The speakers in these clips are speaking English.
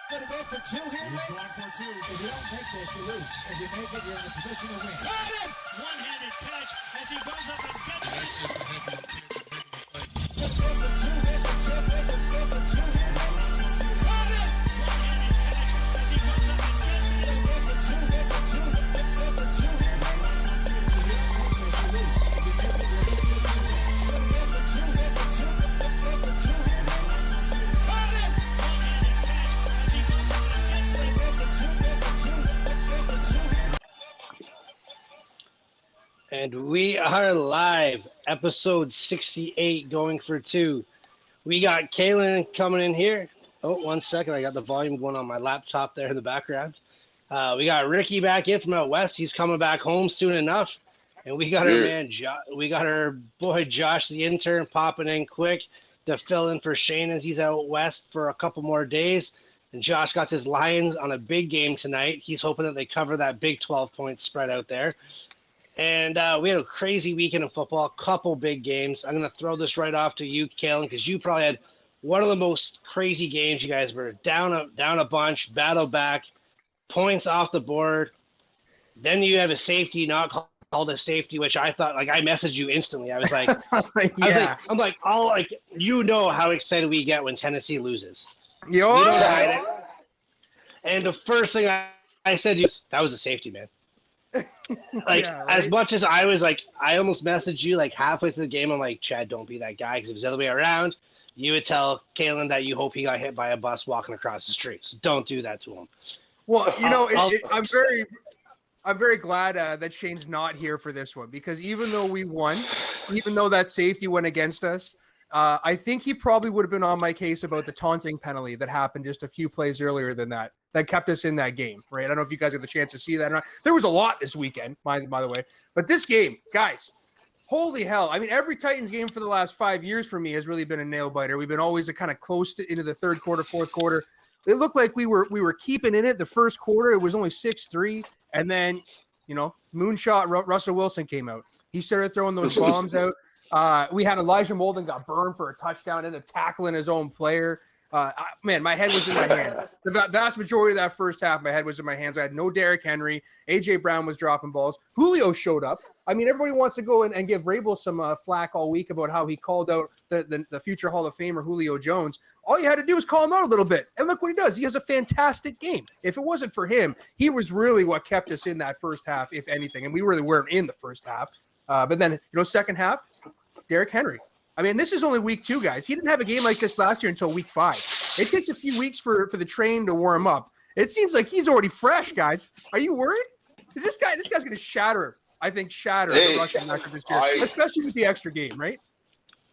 Gonna go for two here. He's going for two. If you don't make this, you lose. If you make it, you're in a position to win. Got him! One-handed catch as he goes up and gets it. That's just a heavy play. Gonna go for two here. Go for two here. Got him! One-handed catch as he goes up and gets it. Go for two here. Go for two here. If you don't make this, you lose. If you make it, you're in a position to win. Gonna go for two here. Go for two here. Got him! One-handed catch as he goes up and gets it. Go for two here. And we are live, episode 68, going for two. We got Kalen coming in here. Oh, 1 second. I got the volume going on my laptop there in the background. We got Ricky back in from out west. He's coming back home soon enough. And we got our man, we got our boy Josh, the intern, popping in quick to fill in for Shane as he's out west for a couple more days. And Josh got his Lions on a big game tonight. He's hoping that they cover that big 12-point spread out there. And we had a crazy weekend of football, a couple big games. I'm going to throw this right off to you, Kalen, because you probably had one of the most crazy games. You guys were down a bunch, battle back, points off the board. Then you have a safety, not called a safety, which I thought, like, I messaged you instantly. I was like, Yeah. you know how excited we get when Tennessee loses. You We don't hide it. And the first thing I said to you, that was a safety, man. Like, Yeah, right? as much as I was like, I almost messaged you like halfway through the game. I'm like, Chad, don't be that guy, because if it was the other way around, you would tell Kalen that you hope he got hit by a bus walking across the street. So don't do that to him. Well, you know, I'll- I'm very glad that Shane's not here for this one, because even though we won, even though that safety went against us, I think he probably would have been on my case about the taunting penalty that happened just a few plays earlier than that kept us in that game, right? I don't know if you guys got the chance to see that or not. There was a lot this weekend, by the way. But this game, guys, holy hell. I mean, every Titans game for the last 5 years for me has really been a nail-biter. We've been always kind of close into the third quarter, fourth quarter. It looked like we were keeping in it the first quarter. It was only 6-3. And then, you know, moonshot Russell Wilson came out. He started throwing those bombs out. We had Elijah Molden got burned for a touchdown and a tackling his own player. Man, my head was in my hands. The vast majority of that first half, my head was in my hands. I had no Derrick Henry. A.J. Brown was dropping balls. Julio showed up. I mean, everybody wants to go and give Rabel some flack all week about how he called out the future Hall of Famer Julio Jones. All you had to do was call him out a little bit. And look what he does. He has a fantastic game. If it wasn't for him, he was really what kept us in that first half, if anything. And we really weren't in the first half. But then, you know, second half, Derrick Henry. I mean, this is only week 2, guys. He didn't have a game like this last year until week 5. It takes a few weeks for the train to warm up. It seems like he's already fresh, guys. Are you worried? Is this guy's going to shatter the rushing record this year, especially with the extra game, right?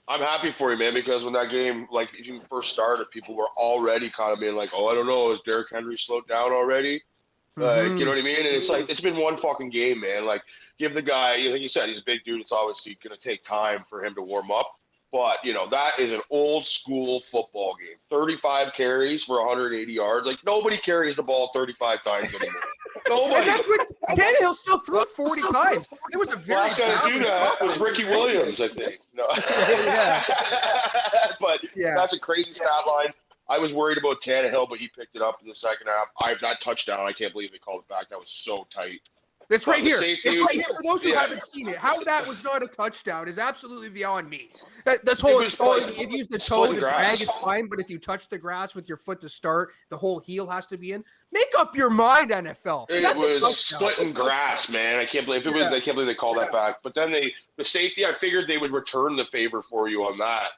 I'm happy for you, man, because when that game, like, if you first started, people were already kind of being like, oh, I don't know, is Derrick Henry slowed down already? Like, you know what I mean? And it's like, it's been one fucking game, man. Like, give the guy, like you said, he's a big dude. It's obviously going to take time for him to warm up. But, you know, that is an old school football game. 35 carries for 180 yards. Like, nobody carries the ball 35 times anymore. Nobody. And that's what Tannehill still threw it 40 times. It was a very last guy to do that was Ricky Williams, I think. No. Yeah. But that's a crazy stat line. I was worried about Tannehill, but he picked it up in the second half. That touchdown, I can't believe they called it back. That was so tight. It's right here. Safety, It's right here. For those who haven't seen it, how that was not a touchdown is absolutely beyond me. That's whole. If you use the toe to drag, it's fine. But if you touch the grass with your foot to start, the whole heel has to be in. Make up your mind, NFL. It was splitting grass, man. I can't believe I can't believe they called that back. But then the safety, I figured they would return the favor for you on that.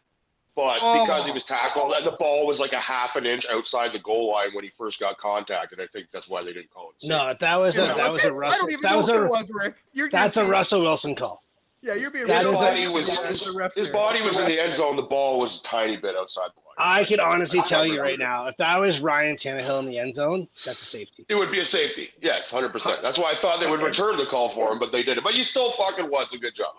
But because he was tackled, and the ball was like a half an inch outside the goal line when he first got contacted, I think that's why they didn't call it. No, that was a Russell. I don't even know who it was, Rick. That's a Russell Wilson call. Yeah, you're being his real. His body was in the end zone. The ball was a tiny bit outside the line. I can honestly tell you right now, if that was Ryan Tannehill in the end zone, that's a safety. It would be a safety. Yes, 100%. That's why I thought they would return the call for him, but they didn't. But you still fucking was a good job.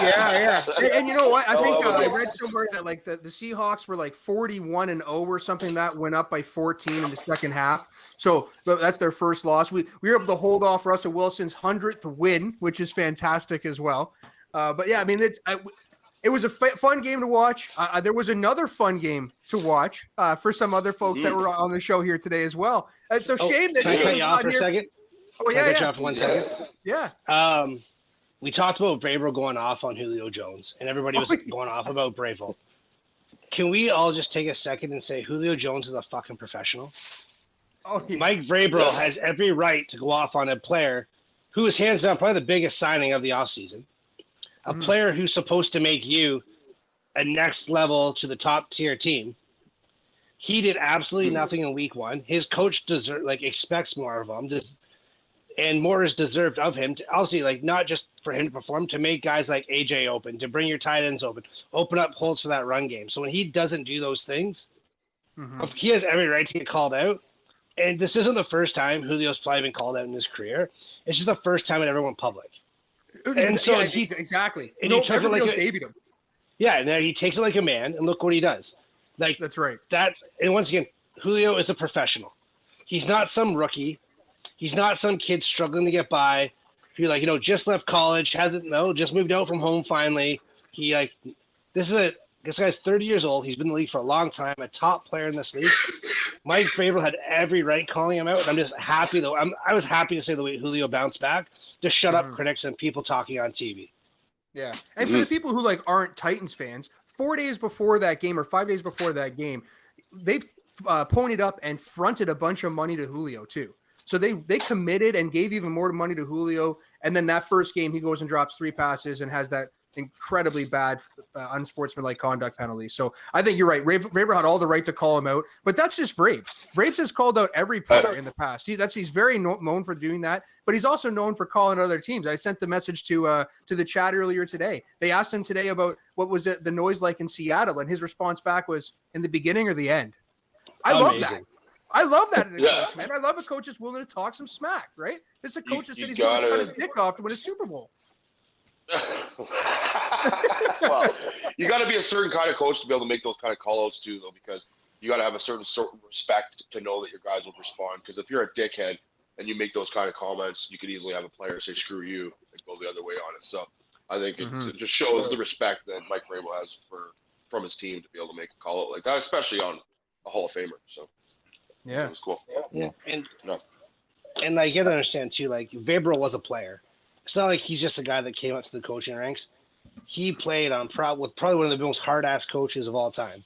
Yeah. And you know what? I think I read somewhere that like the Seahawks were like 41-0 or something, that went up by 14 in the second half. So that's their first loss. We were able to hold off Russell Wilson's 100th win, which is fantastic as well. But yeah, I mean, It was a fun game to watch. There was another fun game to watch for some other folks that were on the show here today as well. It's a shame that Can I cut Shane's you off not for a here. second? Oh, Can I yeah, cut you yeah. off for 1 second? Yeah. We talked about Vrabel going off on Julio Jones, and everybody was going off about Vrabel. Can we all just take a second and say Julio Jones is a fucking professional? Oh, yeah. Mike Vrabel has every right to go off on a player who is hands down probably the biggest signing of the offseason. A player who's supposed to make you a next level to the top tier team. He did absolutely nothing in week 1. His coach expects more of him. And more is deserved of him. Obviously, not just for him to perform, to make guys like AJ open, to bring your tight ends open up holes for that run game. So when he doesn't do those things, he has every right to get called out. And this isn't the first time Julio's probably been called out in his career. It's just the first time it ever went public. And so exactly. And he took it like babied him. Yeah, and then he takes it like a man, and look what he does. That's right. And once again, Julio is a professional. He's not some rookie. He's not some kid struggling to get by. Who just left college, just moved out from home finally. This guy's 30 years old. He's been in the league for a long time, a top player in this league. Mike Vrabel had every right calling him out, and I'm just happy though. I was happy to say the way Julio bounced back to shut up critics and people talking on TV. Yeah, and for the people who aren't Titans fans, 4 days before that game or 5 days before that game, they ponied up and fronted a bunch of money to Julio too. So they committed and gave even more money to Julio. And then that first game, he goes and drops 3 passes and has that incredibly bad unsportsmanlike conduct penalty. So I think you're right. Vrabel had all the right to call him out, but that's just Vrabes. Vrabes has called out every player in the past. He's very known for doing that, but he's also known for calling out other teams. I sent the message to the chat earlier today. They asked him today about what was the noise like in Seattle, and his response back was in the beginning or the end. I love that. I love that in a coach, man. I love a coach that's willing to talk some smack, right? This is a coach that said he's going to cut his dick off to win a Super Bowl. Well, you got to be a certain kind of coach to be able to make those kind of call-outs too, though, because you got to have a certain sort of respect to know that your guys will respond. Because if you're a dickhead and you make those kind of comments, you could easily have a player say "screw you" and go the other way on it. So I think it just shows the respect that Mike Vrabel has from his team to be able to make a call-out like that, especially on a Hall of Famer. So. Yeah, it's cool. Yeah, and you gotta understand too. Vrabel was a player. It's not like he's just a guy that came up to the coaching ranks. He played on probably one of the most hard ass coaches of all time,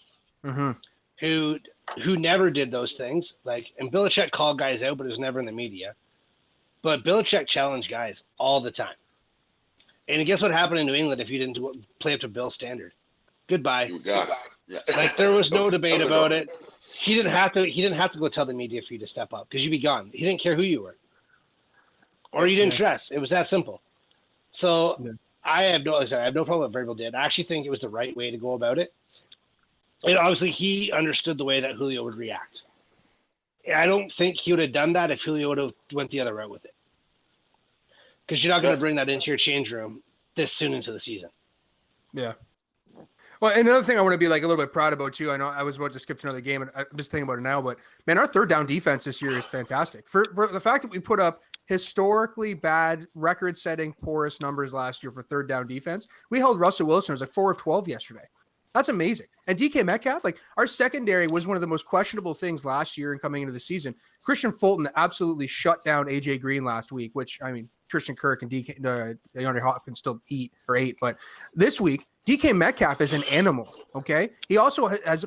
who never did those things. And Belichick called guys out, but it was never in the media. But Belichick challenged guys all the time. And guess what happened in New England if you didn't play up to Bill's standard? Goodbye. You got it. Yeah. There was no debate about it. He didn't have to go tell the media for you to step up because you'd be gone. He didn't care who you were, or you didn't dress. It was that simple. So I have no problem with what Vrabel did. I actually think it was the right way to go about it. And obviously, he understood the way that Julio would react. I don't think he would have done that if Julio would have went the other route with it, because you're not going to bring that into your change room this soon into the season. Yeah. Well, another thing I want to be a little bit proud about too. I know I was about to skip to another game, and I'm just thinking about it now. But man, our third down defense this year is fantastic. For the fact that we put up historically bad, record-setting, poorest numbers last year for third down defense, we held Russell Wilson. It was 4 of 12 yesterday. That's amazing. And DK Metcalf, our secondary was one of the most questionable things last year and coming into the season. Christian Fulton absolutely shut down AJ Green last week, which Christian Kirk and DeAndre Hopkins still ate. But this week, DK Metcalf is an animal, okay? He also has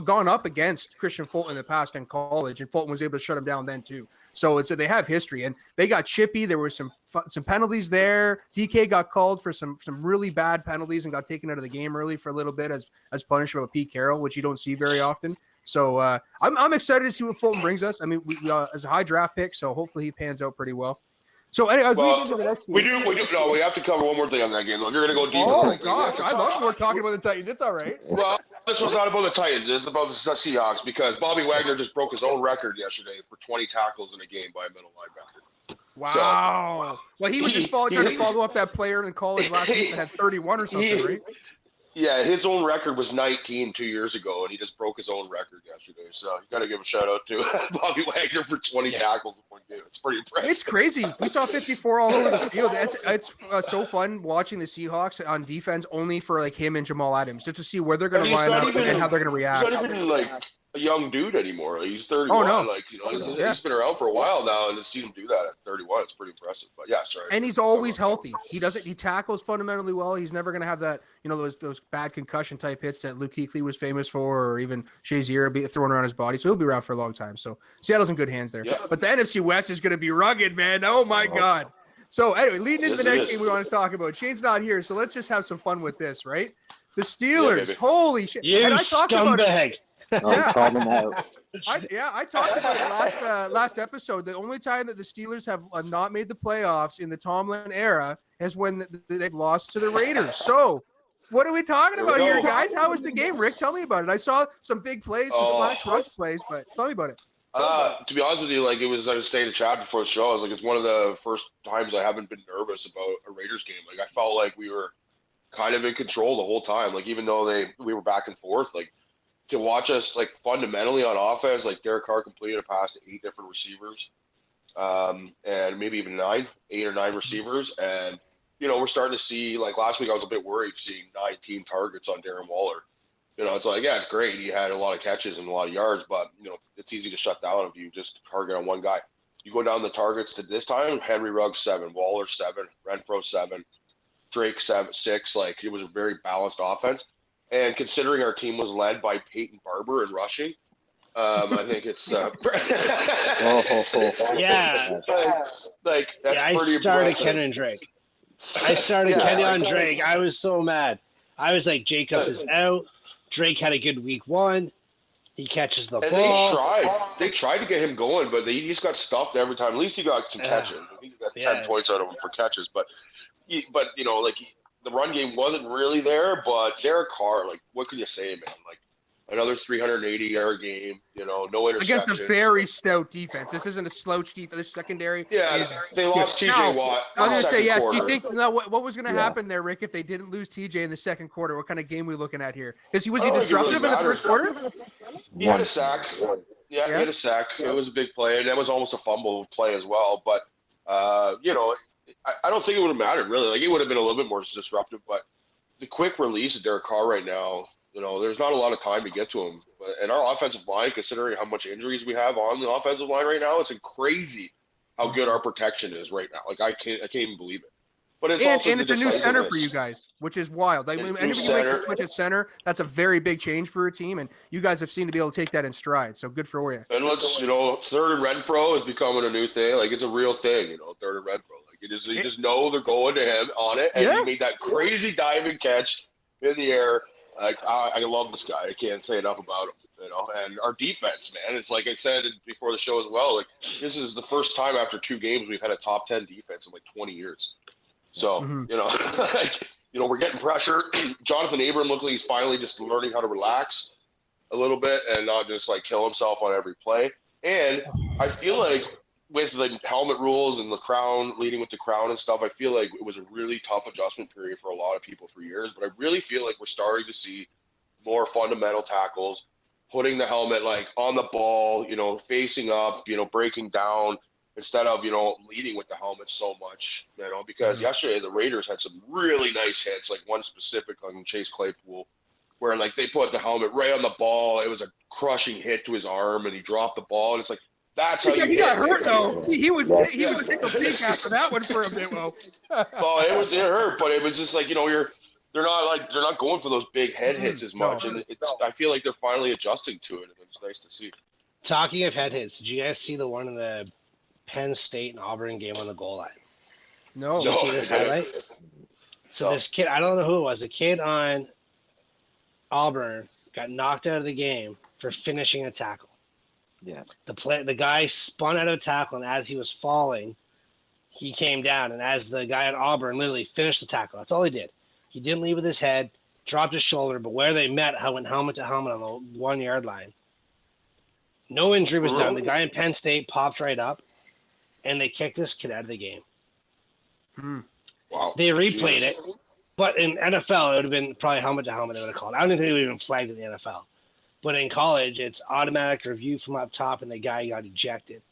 gone up against Christian Fulton in the past in college, and Fulton was able to shut him down then too. So they have history, and they got chippy. There were some penalties there. DK got called for some really bad penalties and got taken out of the game early for a little bit as punishment of Pete Carroll, which you don't see very often. So I'm excited to see what Fulton brings us. We as a high draft pick, so hopefully he pans out pretty well. So anyway, the next we do. No, we have to cover one more thing on that game. Though. If you're going to go deep. Oh gosh, I love more talking about the Titans. It's all right. Well, this was not about the Titans. It's about the Seahawks because Bobby Wagner just broke his own record yesterday for 20 tackles in a game by a middle linebacker. Wow. Well, he was just trying to follow up that player in college last week that had 31 or something, right? Yeah, his own record was 19 2 years ago, and he just broke his own record yesterday. So you got to give a shout out to Bobby Wagner for 20 tackles in one game. It's pretty impressive. It's crazy. We saw 54 all over the field. It's so fun watching the Seahawks on defense only for like him and Jamal Adams, just to see where they're going to line up and how they're going to react. He's not even like a young dude anymore. Like, he's 31. Oh, no. Like, he's been around for a while now, and to see him do that at 31, it's pretty impressive. But yeah, sorry. And he's always healthy. He tackles fundamentally well. He's never going to have that, those bad concussion type hits that Luke Kuechly was famous for, or even Shazier be thrown around his body. So he'll be around for a long time. So Seattle's in good hands there. Yeah. But the NFC West is going to be rugged, man. Oh my God. So anyway, leading into the next game we want to talk about. Shane's not here, so let's just have some fun with this, right? The Steelers, holy shit! You scumbag! Yeah. Call them out. I talked about it last episode. The only time that the Steelers have not made the playoffs in the Tomlin era is when they've lost to the Raiders. So, what are we talking about here, guys? How was the game, Rick? Tell me about it. I saw some big plays, some splash rush plays, but tell me about it. To be honest with you, like, it was, I was saying to Chad before the show, I was like, it's one of the first times I haven't been nervous about a Raiders game. Like, I felt like we were kind of in control the whole time. Like, even though we were back and forth, like, to watch us, like, fundamentally on offense, like, Derek Carr completed a pass to 8 different receivers, and maybe even 8 or 9 receivers. And, we're starting to see, like, last week I was a bit worried seeing 19 targets on Darren Waller. It's like, yeah, it's great. He had a lot of catches and a lot of yards, but, it's easy to shut down if you just target on one guy. You go down the targets to this time, Henry Ruggs 7, Waller 7, Renfro 7, Drake 6. Like, it was a very balanced offense. And considering our team was led by Peyton Barber in rushing, I think it's Yeah. like that's I pretty started impressive. Kenyon Drake. Kenyon Drake. I was so mad. I was like, Jacobs is out. Drake had a good week 1. He catches the And ball. they tried to get him going, but he just got stuffed every time. At least he got some catches. I think he got 10 points out of him for catches, but the run game wasn't really there, but Derek Carr, like, what could you say, man? Like, another 380-yard game, no interceptions. Against a very stout defense. This isn't a slouch defense. This secondary they lost TJ Watt. I was going to say, yes. Quarter. Do you think what was going to happen there, Rick, if they didn't lose TJ in the second quarter? What kind of game are we looking at here? Was he disruptive in the first quarter? He had a sack. Yeah, he had a sack. It was a big play, and that was almost a fumble play as well. But, I don't think it would have mattered, really. Like, it would have been a little bit more disruptive, but the quick release of Derek Carr right now, there's not a lot of time to get to him. And our offensive line, considering how much injuries we have on the offensive line right now, it's crazy how good our protection is right now. Like, I can't even believe it. But it's it's a new center for you guys, which is wild. Like, whenever you make the switch at center, that's a very big change for a team, and you guys have seemed to be able to take that in stride. So good for you. And third and Renfro is becoming a new thing. Like, it's a real thing, third and Renfro. Like, you just know they're going to him on it, and he made that crazy diving catch in the air. Like, I love this guy. I can't say enough about him. And our defense, man, it's like I said before the show as well. Like, this is the first time after 2 games we've had a top 10 defense in like 20 years. So, we're getting pressure. Jonathan Abram looks like he's finally just learning how to relax a little bit and not just like kill himself on every play. And I feel like with the helmet rules and the crown, leading with the crown and stuff, I feel like it was a really tough adjustment period for a lot of people for years. But I really feel like we're starting to see more fundamental tackles, putting the helmet like on the ball, facing up, breaking down, instead of, leading with the helmet so much, because yesterday the Raiders had some really nice hits, like one specific on Chase Claypool, where like they put the helmet right on the ball. It was a crushing hit to his arm, and he dropped the ball. And it's like, that's how he got hurt though. He was tickled pink after that one for a bit. Well, it hurt, but it was just like, they're not going for those big head hits as much, and I feel like they're finally adjusting to it, and it's nice to see. Talking of head hits, did you guys see the one in the Penn State and Auburn game on the goal line? No. Did you see this highlight? So this kid, I don't know who it was, a kid on Auburn got knocked out of the game for finishing a tackle. Yeah. The guy spun out of a tackle, and as he was falling, he came down, and as the guy at Auburn literally finished the tackle, that's all he did. He didn't leave with his head, dropped his shoulder, but where they met, went helmet to helmet on the 1 yard line. No injury was done. The guy in Penn State popped right up, and they kicked this kid out of the game. Wow. They replayed it, but in NFL, it would have been probably helmet to helmet. They would have called. I don't think they would have even flagged in the NFL. But in college, it's automatic review from up top, and the guy got ejected.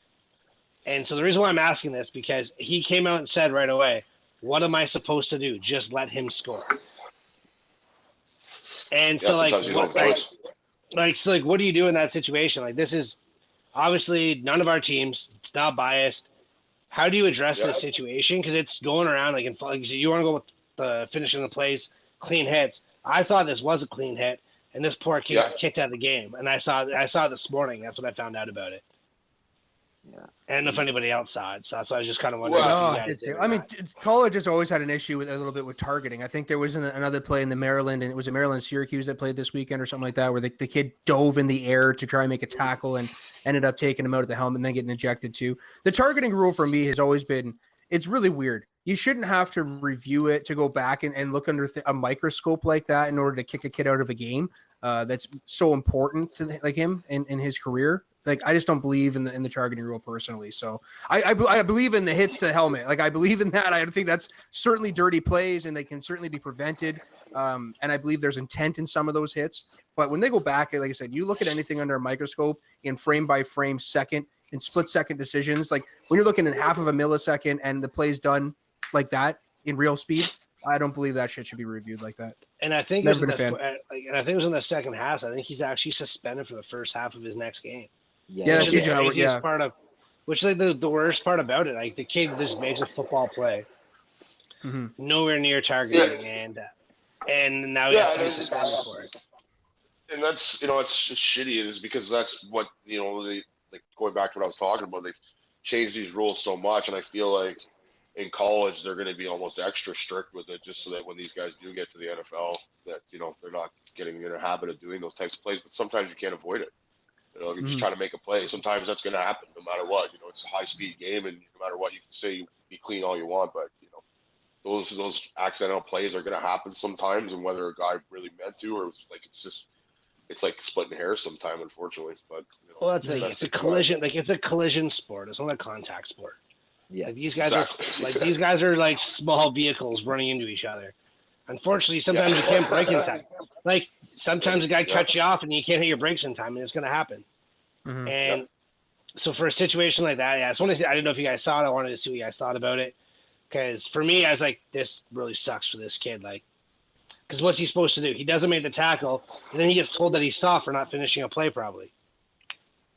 And so the reason why I'm asking this, because he came out and said right away, what am I supposed to do? Just let him score. And so like, what do you do in that situation? Like, this is obviously none of our teams, it's not biased. How do you address this situation? Because it's going around like you want to go with the finishing the plays, clean hits. I thought this was a clean hit, and this poor kid got kicked out of the game. And I saw it this morning. That's what I found out about it. Yeah. I don't know if anybody else saw it, so that's why I was just kind of wondering. College has always had an issue with a little bit with targeting. I think there was another play in the Maryland, and it was a Maryland Syracuse that played this weekend or something like that, where the kid dove in the air to try and make a tackle and ended up taking him out at the helmet and then getting ejected too. The targeting rule for me has always been, it's really weird. You shouldn't have to review it to go back and look under a microscope like that in order to kick a kid out of a game that's so important to like him in his career. Like, I just don't believe in the targeting rule personally. So I believe in the hits to the helmet. Like, I believe in that. I think that's certainly dirty plays and they can certainly be prevented. And I believe there's intent in some of those hits. But when they go back, like I said, you look at anything under a microscope in frame by frame second in split second decisions. Like when you're looking at half of a millisecond and the play's done like that in real speed, I don't believe that shit should be reviewed like that. And I think it was in the second half. I think he's actually suspended for the first half of his next game. Yeah, that's usually how it part of, which is like the worst part about it. Like the kid just makes a football play, nowhere near targeting, and now he has to be suspended for it. And that's it's just shitty. It is because that's what they like going back to what I was talking about. They changed these rules so much, and I feel like in college they're going to be almost extra strict with it, just so that when these guys do get to the NFL, that they're not getting in a habit of doing those types of plays. But sometimes you can't avoid it. You're just trying to make a play. Sometimes that's going to happen, no matter what. It's a high-speed game, and no matter what, you can say you be clean all you want, but those accidental plays are going to happen sometimes. And whether a guy really meant to, or it's like splitting hairs sometimes, unfortunately. But that's it's a collision. Like it's a collision sport. It's not a contact sport. Yeah, like these guys are like small vehicles running into each other. Unfortunately, sometimes you can't brake in time. Like sometimes a guy cuts you off and you can't hit your brakes in time, and it's going to happen. And so for a situation like that, I didn't know if you guys saw it. I wanted to see what you guys thought about it. Because for me, I was like, this really sucks for this kid. Like, because what's he supposed to do? He doesn't make the tackle, and then he gets told that he's soft for not finishing a play probably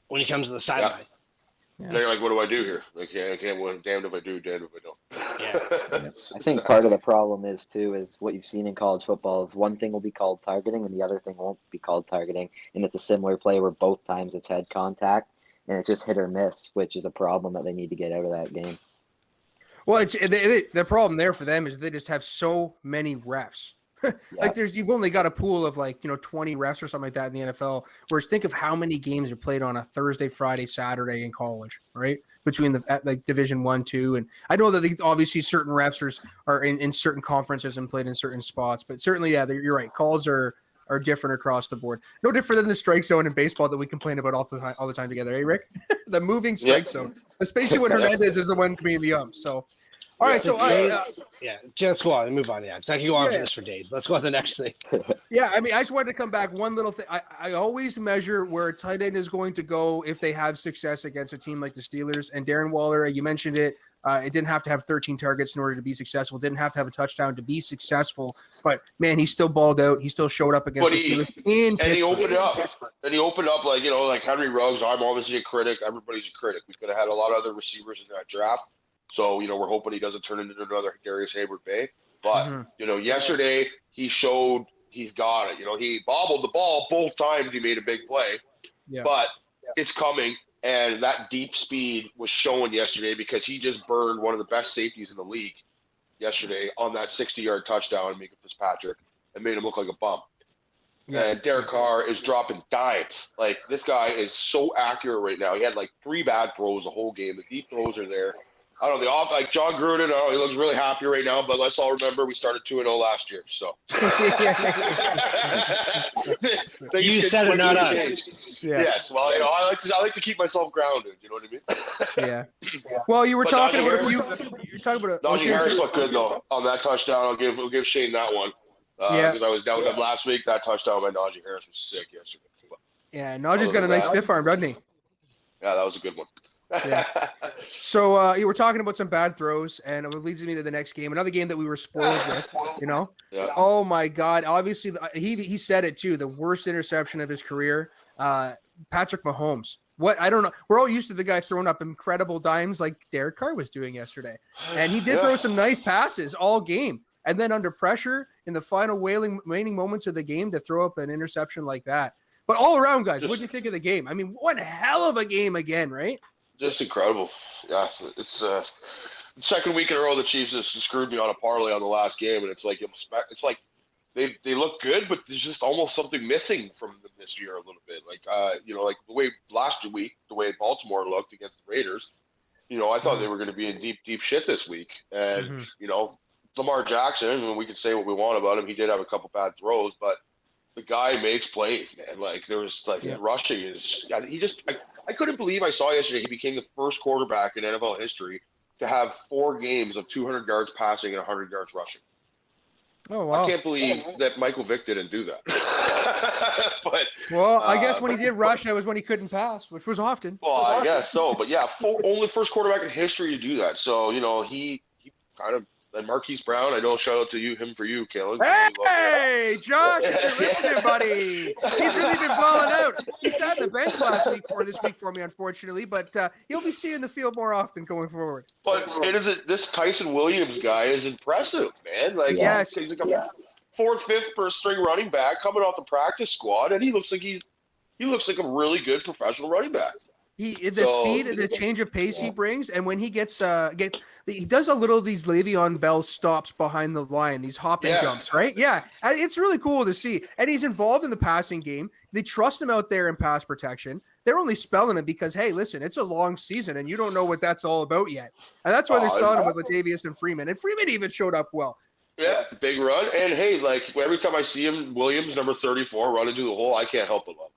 when he comes to the sideline. Yeah. They're like, what do I do here? I can't win. Damned if I do, damned if I don't. Yeah. I think part of the problem is what you've seen in college football is one thing will be called targeting and the other thing won't be called targeting. And it's a similar play where both times it's head contact and it's just hit or miss, which is a problem that they need to get out of that game. Well, the problem there for them is they just have so many refs. Like you've only got a pool of 20 refs or something like that in the NFL. Whereas think of how many games are played on a Thursday, Friday, Saturday in college, right? Between the Division 1, 2, and I know that obviously certain refs are in certain conferences and played in certain spots, but certainly, you're right. Calls are different across the board. No different than the strike zone in baseball that we complain about all the time together, eh, Rick? The moving strike zone, especially when Hernandez is the one being the ump. So. All right, so let's go on and move on. Yeah, because I can go on for this for days. Let's go on to the next thing. Yeah, I mean, I just wanted to come back one little thing. I always measure where a tight end is going to go if they have success against a team like the Steelers. And Darren Waller, you mentioned it. It didn't have to have 13 targets in order to be successfell. Didn't have to have a touchdown to be successful. But man, he still balled out. He still showed up against the Steelers. And he opened up. And he opened up like Henry Ruggs. I'm obviously a critic. Everybody's a critic. We could have had a lot of other receivers in that draft. So, we're hoping he doesn't turn into another Darius Hayward-Bay. But, yesterday he showed he's got it. He bobbled the ball both times he made a big play. Yeah. But it's coming, and that deep speed was shown yesterday because he just burned one of the best safeties in the league yesterday on that 60-yard touchdown, Mika Fitzpatrick, and made him look like a bum. Yeah. And Derek Carr is dropping dimes. Like, this guy is so accurate right now. He had 3 bad throws the whole game. The deep throws are there. I don't know, John Gruden, he looks really happy right now, but let's all remember we started 2-0 last year, so. You said it, not us. Yeah. Yes, well, I like to keep myself grounded, you know what I mean? Yeah. Well, you were talking about Najee Harris looked good, though, on that touchdown. We'll give Shane that one. Because I was down with him last week. That touchdown by Najee Harris was sick yesterday. Yeah, Najee's got a nice stiff arm, doesn't he? Yeah, that was a good one. So you were talking about some bad throws, and it leads me to the next game. Another game that we were spoiled with, you know? Yeah. Oh my God! Obviously, he said it too. The worst interception of his career. Patrick Mahomes. What I don't know. We're all used to the guy throwing up incredible dimes like Derek Carr was doing yesterday, and he did throw some nice passes all game. And then under pressure in the final waning moments of the game to throw up an interception like that. But all around, guys, what do you think of the game? I mean, one hell of a game again, right? Just incredible. Yeah, it's the second week in a row the Chiefs just screwed me on a parlay on the last game, and it's like they look good, but there's just almost something missing from them this year a little bit. Like like the way last week, the way Baltimore looked against the Raiders, I thought they were going to be in deep shit this week, and Lamar Jackson, and we can say what we want about him, he did have a couple bad throws, but the guy makes plays, man. Like there was rushing is I couldn't believe I saw yesterday he became the first quarterback in NFL history to have 4 games of 200 yards passing and 100 yards rushing. Oh, wow. I can't believe that Michael Vick didn't do that. I guess when he did rush, that was when he couldn't pass, which was often. Well, I guess so. But yeah, only first quarterback in history to do that. So, he kind of – and Marquise Brown, I know, shout out to him for you, Kalen. Hey, Josh, if you're listening, buddy. He's really been balling out. He sat on the bench this week for me, unfortunately, but he'll be seeing the field more often going forward. But this Tyson Williams guy is impressive, man. Like, yes. He's like a 4th, 5th first string running back coming off the practice squad, and he looks like a really good professional running back. Speed, the change of pace he brings, and when he he does a little of these Le'Veon Bell stops behind the line, these hop and jumps, right? Yeah, it's really cool to see. And he's involved in the passing game. They trust him out there in pass protection. They're only spelling him because, hey, listen, it's a long season, and you don't know what that's all about yet. And that's why they're spelling him with Latavius and Freeman. And Freeman even showed up well. Yeah, big run. And, hey, like, every time I see him, Williams, number 34, run into the hole, I can't help but love him.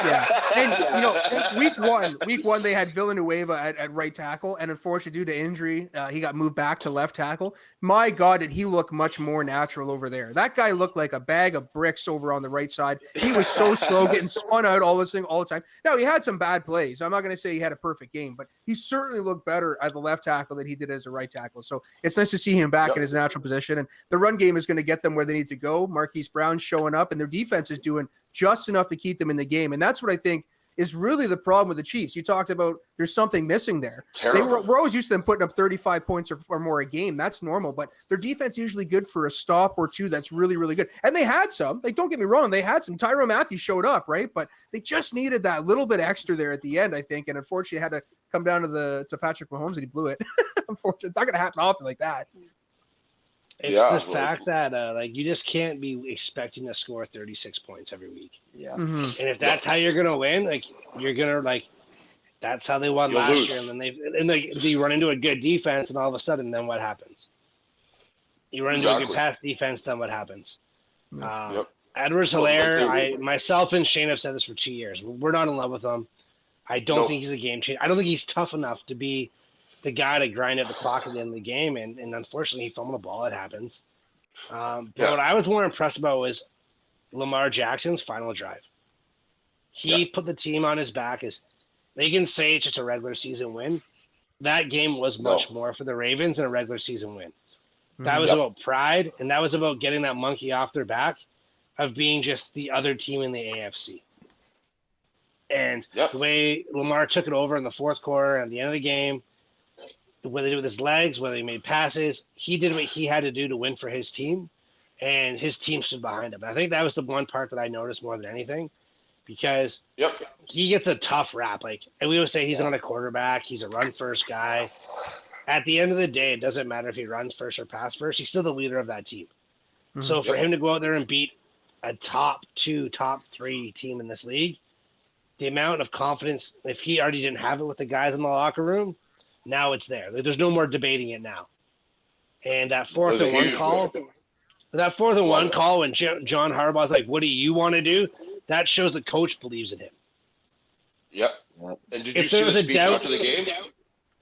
Yeah, and week one they had Villanueva at right tackle, and unfortunately due to injury, he got moved back to left tackle. My God, did he look much more natural over there? That guy looked like a bag of bricks over on the right side. He was so slow, getting spun out all the time. Now he had some bad plays. I'm not going to say he had a perfect game, but he certainly looked better at the left tackle than he did as a right tackle. So it's nice to see him back in his natural position, and the run game is going to get them where they need to go. Marquise Brown showing up, and their defense is doing just enough to keep them in the game. And that's what I think is really the problem with the Chiefs. You talked about there's something missing there. We're always used to them putting up 35 points or more a game. That's normal, but their defense is usually good for a stop or two. That's really, really good. And they had some. Like, don't get me wrong, they had some. Tyrann Mathieu showed up, right? But they just needed that little bit extra there at the end, I think. And unfortunately, had to come down to Patrick Mahomes, and he blew it. Unfortunately, it's not going to happen often like that. It's the fact that you just can't be expecting to score 36 points every week. Yeah. Mm-hmm. And if that's how you're gonna win, you're gonna that's how they won last year. And then you run into a good defense, and all of a sudden, then what happens? You run into a good pass defense, then what happens? Edwards-Helaire, myself and Shane have said this for 2 years. We're not in love with him. I don't think he's a game changer. I don't think he's tough enough to be the guy to grind out the clock at the end of the game, and unfortunately he fumbled the ball. It happens. But what I was more impressed about was Lamar Jackson's final drive. He put the team on his back. They can say it's just a regular season win. That game was much more for the Ravens than a regular season win. That was about pride, and that was about getting that monkey off their back of being just the other team in the AFC. And the way Lamar took it over in the fourth quarter and at the end of the game, whether he did with his legs, whether he made passes, he did what he had to do to win for his team, and his team stood behind him. I think that was the one part that I noticed more than anything, because he gets a tough rap. And we always say he's not a quarterback, he's a run-first guy. At the end of the day, it doesn't matter if he runs first or pass first. He's still the leader of that team. Mm-hmm. So for him to go out there and beat a top 2, top 3 team in this league, the amount of confidence, if he already didn't have it with the guys in the locker room, now it's there. There's no more debating it now. And that 4th and 1 call, when John Harbaugh's like, what do you want to do? That shows the coach believes in him. Yep. And did you see the speech after the game?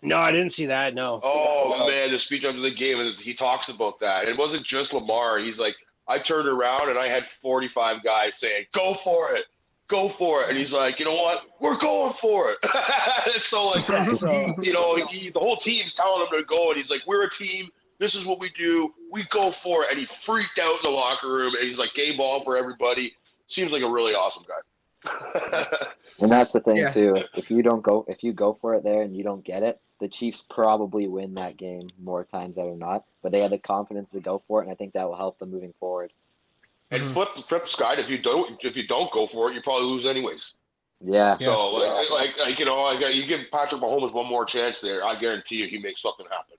No, I didn't see that, no. Oh, man, the speech after the game, and he talks about that. It wasn't just Lamar. He's like, I turned around and I had 45 guys saying, go for it. go for it. And he's like, you know what? We're going for it. So, like, the whole team's telling him to go, and he's like, we're a team. This is what we do. We go for it. And he freaked out in the locker room, and he's like, game ball for everybody. Seems like a really awesome guy. And that's the thing too. If you go for it there and you don't get it, the Chiefs probably win that game more times than not. But they had the confidence to go for it, and I think that will help them moving forward. And flip the side. If you don't go for it, you probably lose anyways. Yeah. So you give Patrick Mahomes one more chance there, I guarantee you he makes something happen.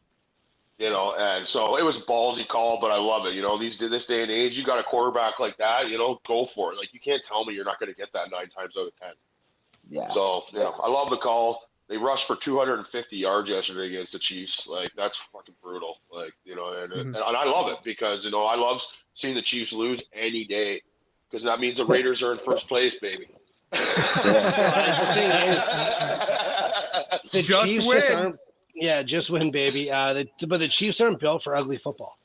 And so it was a ballsy call, but I love it. This day and age, you got a quarterback like that, go for it. Like, you can't tell me you're not going to get that 9 times out of 10. Yeah. So, I love the call. They rushed for 250 yards yesterday against the Chiefs. Like, that's fucking brutal. Like, and I love it because, I love seeing the Chiefs lose any day because that means the Raiders are in first place, baby. The Just Chiefs win. Just win, baby. But the Chiefs aren't built for ugly football.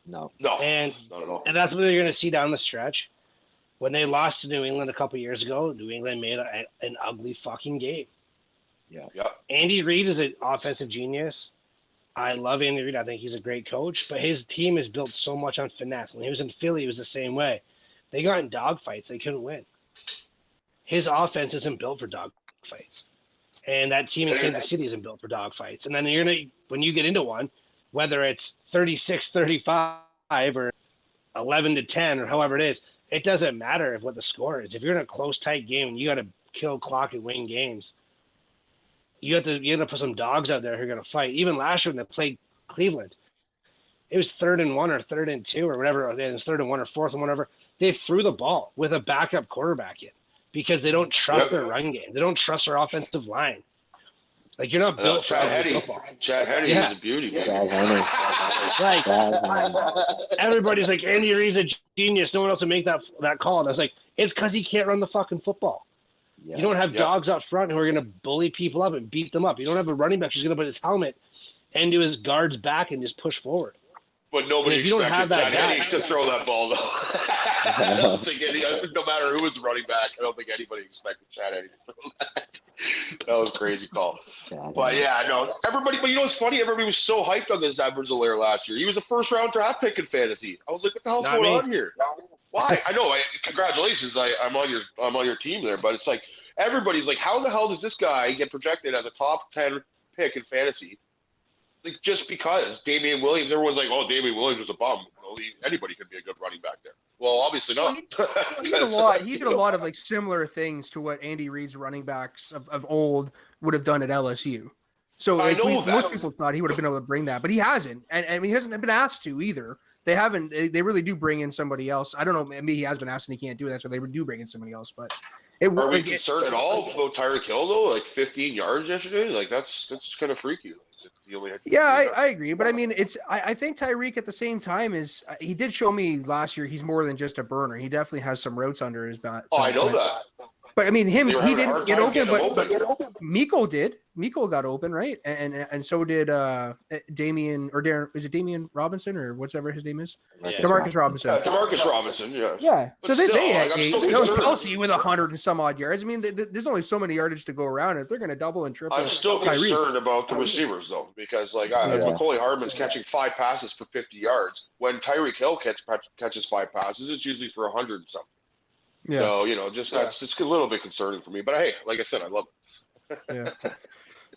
No. And not at all. And that's what they're going to see down the stretch. When they lost to New England a couple years ago, New England made an ugly fucking game. Yeah. Andy Reid is an offensive genius. I love Andy Reid. I think he's a great coach, but his team is built so much on finesse. When he was in Philly, it was the same way. They got in dogfights. They couldn't win. His offense isn't built for dogfights. And that team in Kansas City isn't built for dogfights. And then when you get into one, whether it's 36-35 or 11-10 or however it is, it doesn't matter what the score is. If you're in a close, tight game and you got to kill clock and win games, you have to put some dogs out there who are going to fight. Even last year when they played Cleveland, it was 3rd and 1 or 3rd and 2 or whatever. It was 3rd and 1 or 4th and whatever. They threw the ball with a backup quarterback in because they don't trust their run game. They don't trust their offensive line. Like, you're not built for football. Chad Henne is a beauty, man. Chad Henne. Everybody's like, Andy Reid's a genius. No one else would make that call. And I was like, it's because he can't run the fucking football. Yeah. You don't have dogs up front who are going to bully people up and beat them up. You don't have a running back who's going to put his helmet into his guard's back and just push forward. But nobody expected Chad Henne to throw that ball, though. I don't think no matter who was the running back, I don't think anybody expected Chad Henne to throw that. That was a crazy call. But yeah, no, everybody. But you know what's funny? Everybody was so hyped on this Edwards-Helaire last year. He was a first-round draft pick in fantasy. I was like, what the hell's going on here? Why? I know. Congratulations. I'm on your team there. But it's like everybody's like, how the hell does this guy get projected as a top 10 pick in fantasy? Like, just because Damian Williams, everyone's like, oh, Damian Williams was a bum. Anybody could be a good running back there. Well, obviously not. He did a lot of like similar things to what Andy Reid's running backs of old would have done at LSU. So most people thought he would have been able to bring that, but he hasn't, and he hasn't been asked to either. They haven't. They really do bring in somebody else. I don't know. Maybe he has been asked and he can't do that, so they do bring in somebody else. But are we concerned at all about Tyreek Hill though? Like 15 yards yesterday, like that's kind of freaky. I agree, but I mean, I think Tyreek at the same time he did show me last year he's more than just a burner. He definitely has some routes under his belt. Oh, I know that. But I mean, he didn't get open, but Miko did. Miko got open, right? And so did Damian or Darren. Is it Damian Robinson or whatever his name is? Yeah. Demarcus Robinson. Demarcus Robinson, yeah. Yeah. But So still, they had like, eight. Kelsey with 100 and some odd yards. I mean, there's only so many yardage to go around. If they're going to double and triple, I'm still concerned about the receivers though, because like Macaulay Hardman's catching 5 passes for 50 yards. When Tyreek Hill catches 5 passes, it's usually for 100 and something. Yeah. So that's just a little bit concerning for me. But hey, like I said, I love it. Yeah.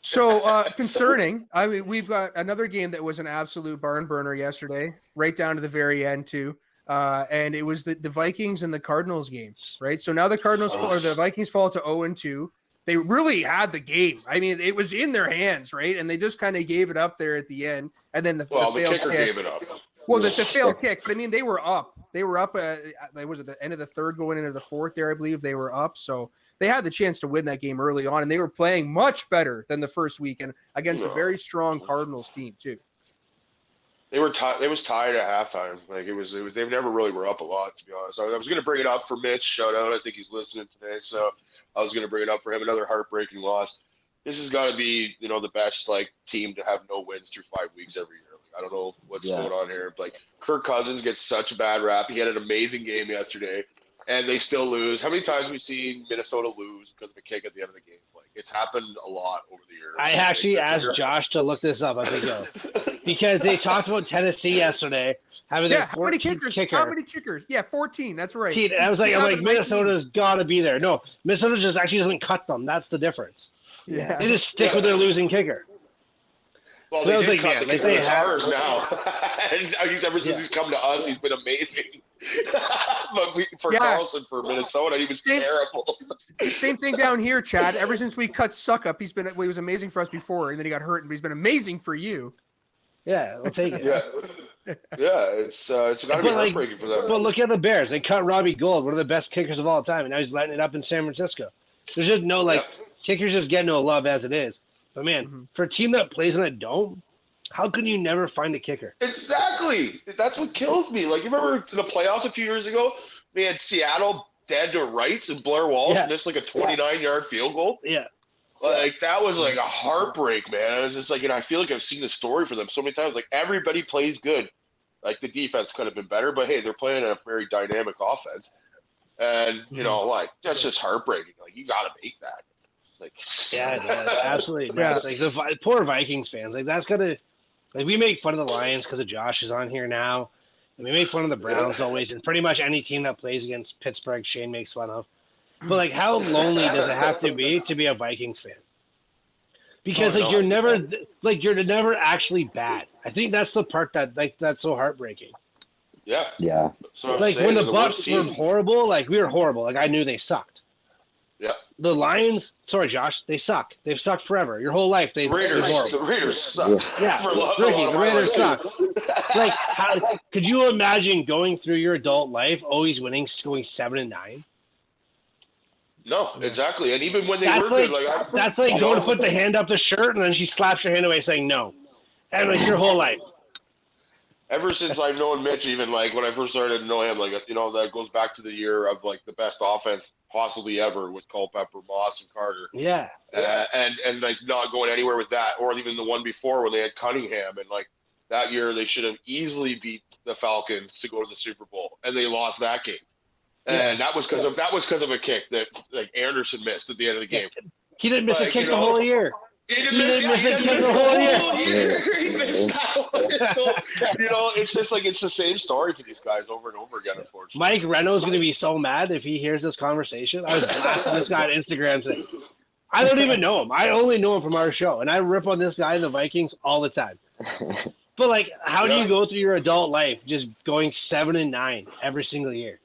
So concerning. I mean, we've got another game that was an absolute barn burner yesterday, right down to the very end too. And it was the Vikings and the Cardinals game, right? So now the Vikings fall to 0-2. They really had the game. I mean, it was in their hands, right? And they just kind of gave it up there at the end. And then the failed kicker kick. gave it up. Well, the failed kick, but I mean, they were up. They were up. Was it the end of the third, going into the fourth? There, I believe they were up. So they had the chance to win that game early on, and they were playing much better than the first weekend against a very strong Cardinals team too. They were tied. It was tied at halftime. Like it was. They never really were up a lot, to be honest. I was going to bring it up for Mitch. Shout out. I think he's listening today, so I was going to bring it up for him. Another heartbreaking loss. This has got to be, the best team to have no wins through 5 weeks every year. I don't know what's going on here. Like Kirk Cousins gets such a bad rap. He had an amazing game yesterday. and they still lose. How many times have we seen Minnesota lose because of a kick at the end of the game? Like, it's happened a lot over the years. I actually asked Josh to look this up. I think because they talked about Tennessee yesterday having their how many 14th kickers? kicker. How many kickers? Yeah, 14. That's right. 14. And I was like, Minnesota's got to be there. No, Minnesota just actually doesn't cut them. That's the difference. Yeah. They just stick with their losing kicker. Well, So I they was did like, cut man, the like, kicker they have- ours now. And ever since he's come to us, he's been amazing. But for Carlson, for Minnesota, he was terrible. Same thing down here, Chad. Ever since we cut Suck Up, he was amazing for us before, and then he got hurt, and he's been amazing for you. Yeah, we'll take it. It's got to be heartbreaking for them. But look at the Bears. They cut Robbie Gould, one of the best kickers of all time, and now he's lighting it up in San Francisco. There's just no, kickers just get no love as it is. But, man, for a team that plays in a dome, how can you never find a kicker? Exactly. That's what kills me. Like, you remember in the playoffs a few years ago, they had Seattle dead to rights, and Blair Walsh missed like a 29-yard field goal? Yeah. Like, that was like a heartbreak, man. I was just like, and I feel like I've seen the story for them so many times. Like, everybody plays good. Like, the defense could have been better, but hey, they're playing a very dynamic offense. And, you know, like, that's just heartbreaking. Like, you got to make that. Like, yeah, no, absolutely. Yeah. Like, the poor Vikings fans. Like, that's got to, like, we make fun of the Lions because of Josh is on here now. And we make fun of the Browns always. And pretty much any team that plays against Pittsburgh, Shane makes fun of. But, like, how lonely does it have to be a Vikings fan? Because, you're never actually bad. I think that's the part that, that's so heartbreaking. Yeah. Yeah. So like, when the Bucs were horrible, like, we were horrible. Like, I knew they sucked. Yeah. The Lions, sorry, Josh, they suck. They've sucked forever. Your whole life, they're horrible. The Raiders suck. Yeah, Ricky, the Raiders suck. Like, how, could you imagine going through your adult life, always winning, going 7-9? No, exactly. And even when they that's were like, good, that's like going to put the hand up the shirt, and then she slaps your hand away saying no. And, like, your whole life. Ever since I've known Mitch, even, like, when I first started to know him, like, you know, that goes back to the year of, like, the best offense possibly ever with Culpepper, Moss, and Carter. Yeah. And like, not going anywhere with that, or even the one before when they had Cunningham. And, like, that year they should have easily beat the Falcons to go to the Super Bowl, and they lost that game. And that was because of a kick that, like, Anderson missed at the end of the game. He didn't miss a kick the whole year. He didn't miss a kick the whole year. He missed that one. So, you know, it's just like, it's the same story for these guys over and over again, unfortunately. Mike Renault's going to be so mad if he hears this conversation. I was blasting this guy on Instagram today. I don't even know him. I only know him from our show, and I rip on this guy in the Vikings all the time. But, like, how do you go through your adult life just going 7-9 every single year?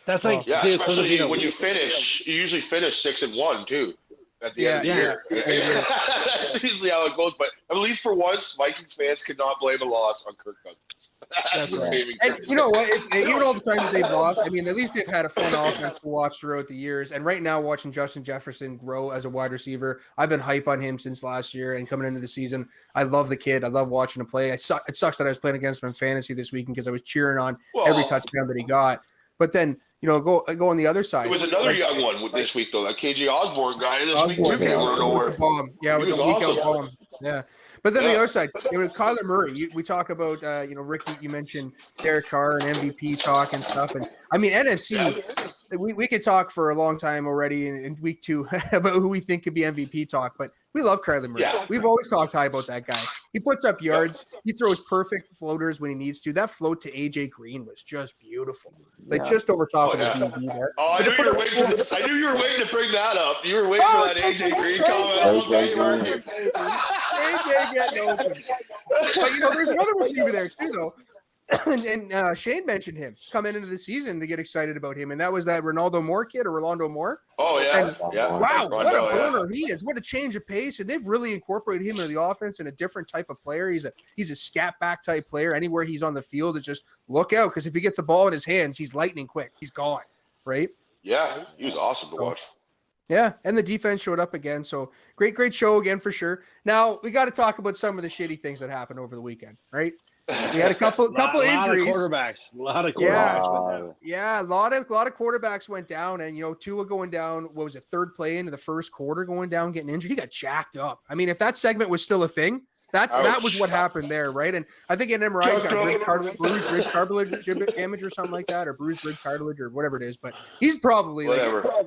That's like, especially when you finish, you usually finish 6-1 too at the end of the year. That's usually how it goes. But at least for once, Vikings fans could not blame a loss on Kirk Cousins. That's the saving And grace. you know what? Even all the time that they've lost, I mean, at least they've had a fun offense to watch throughout the years. And right now, watching Justin Jefferson grow as a wide receiver, I've been hype on him since last year and coming into the season. I love the kid. I love watching him play. It sucks that I was playing against him in fantasy this weekend because I was cheering on every touchdown that he got. But then, you know, go on the other side. There was another young one with this week, though. That KJ Osborne guy. And this week, too, came out of nowhere. With the bomb. Yeah, with the week out bomb. Yeah. But then the other side, with Kyler Murray, we talk about, Ricky, you mentioned Derek Carr and MVP talk and stuff. And I mean, NFC, we could talk for a long time already in week 2 about who we think could be MVP talk. But we love Kyler Murray. Yeah. We've always talked high about that guy. He puts up yards. He throws perfect floaters when he needs to. That float to AJ Green was just beautiful. Like just over top of the DB there. Oh, I knew you were waiting to bring that up. You were waiting for that AJ Green comment. AJ getting open. But, you know, there's another receiver there too, though. And Shane mentioned him coming into the season to get excited about him, and that was that Rolando Moore kid or Rolando Moore. Oh yeah, and, wow, what a burner he is! What a change of pace, and they've really incorporated him into the offense and a different type of player. He's a scat back type player. Anywhere he's on the field, it's just look out because if he gets the ball in his hands, he's lightning quick. He's gone, right? Yeah, he was awesome to watch. Yeah, and the defense showed up again. So great show again for sure. Now we got to talk about some of the shitty things that happened over the weekend, right? We had a couple injuries. A lot of quarterbacks Yeah. went down. Yeah, a lot of quarterbacks went down, and Tua going down. What was it? Third play into the first quarter, going down, getting injured. He got jacked up. I mean, if that segment was still a thing, that was what happened there, right? And I think an MRI has got bruised rib cartilage damage or something like that, or bruised rib cartilage or whatever it is. But he's probably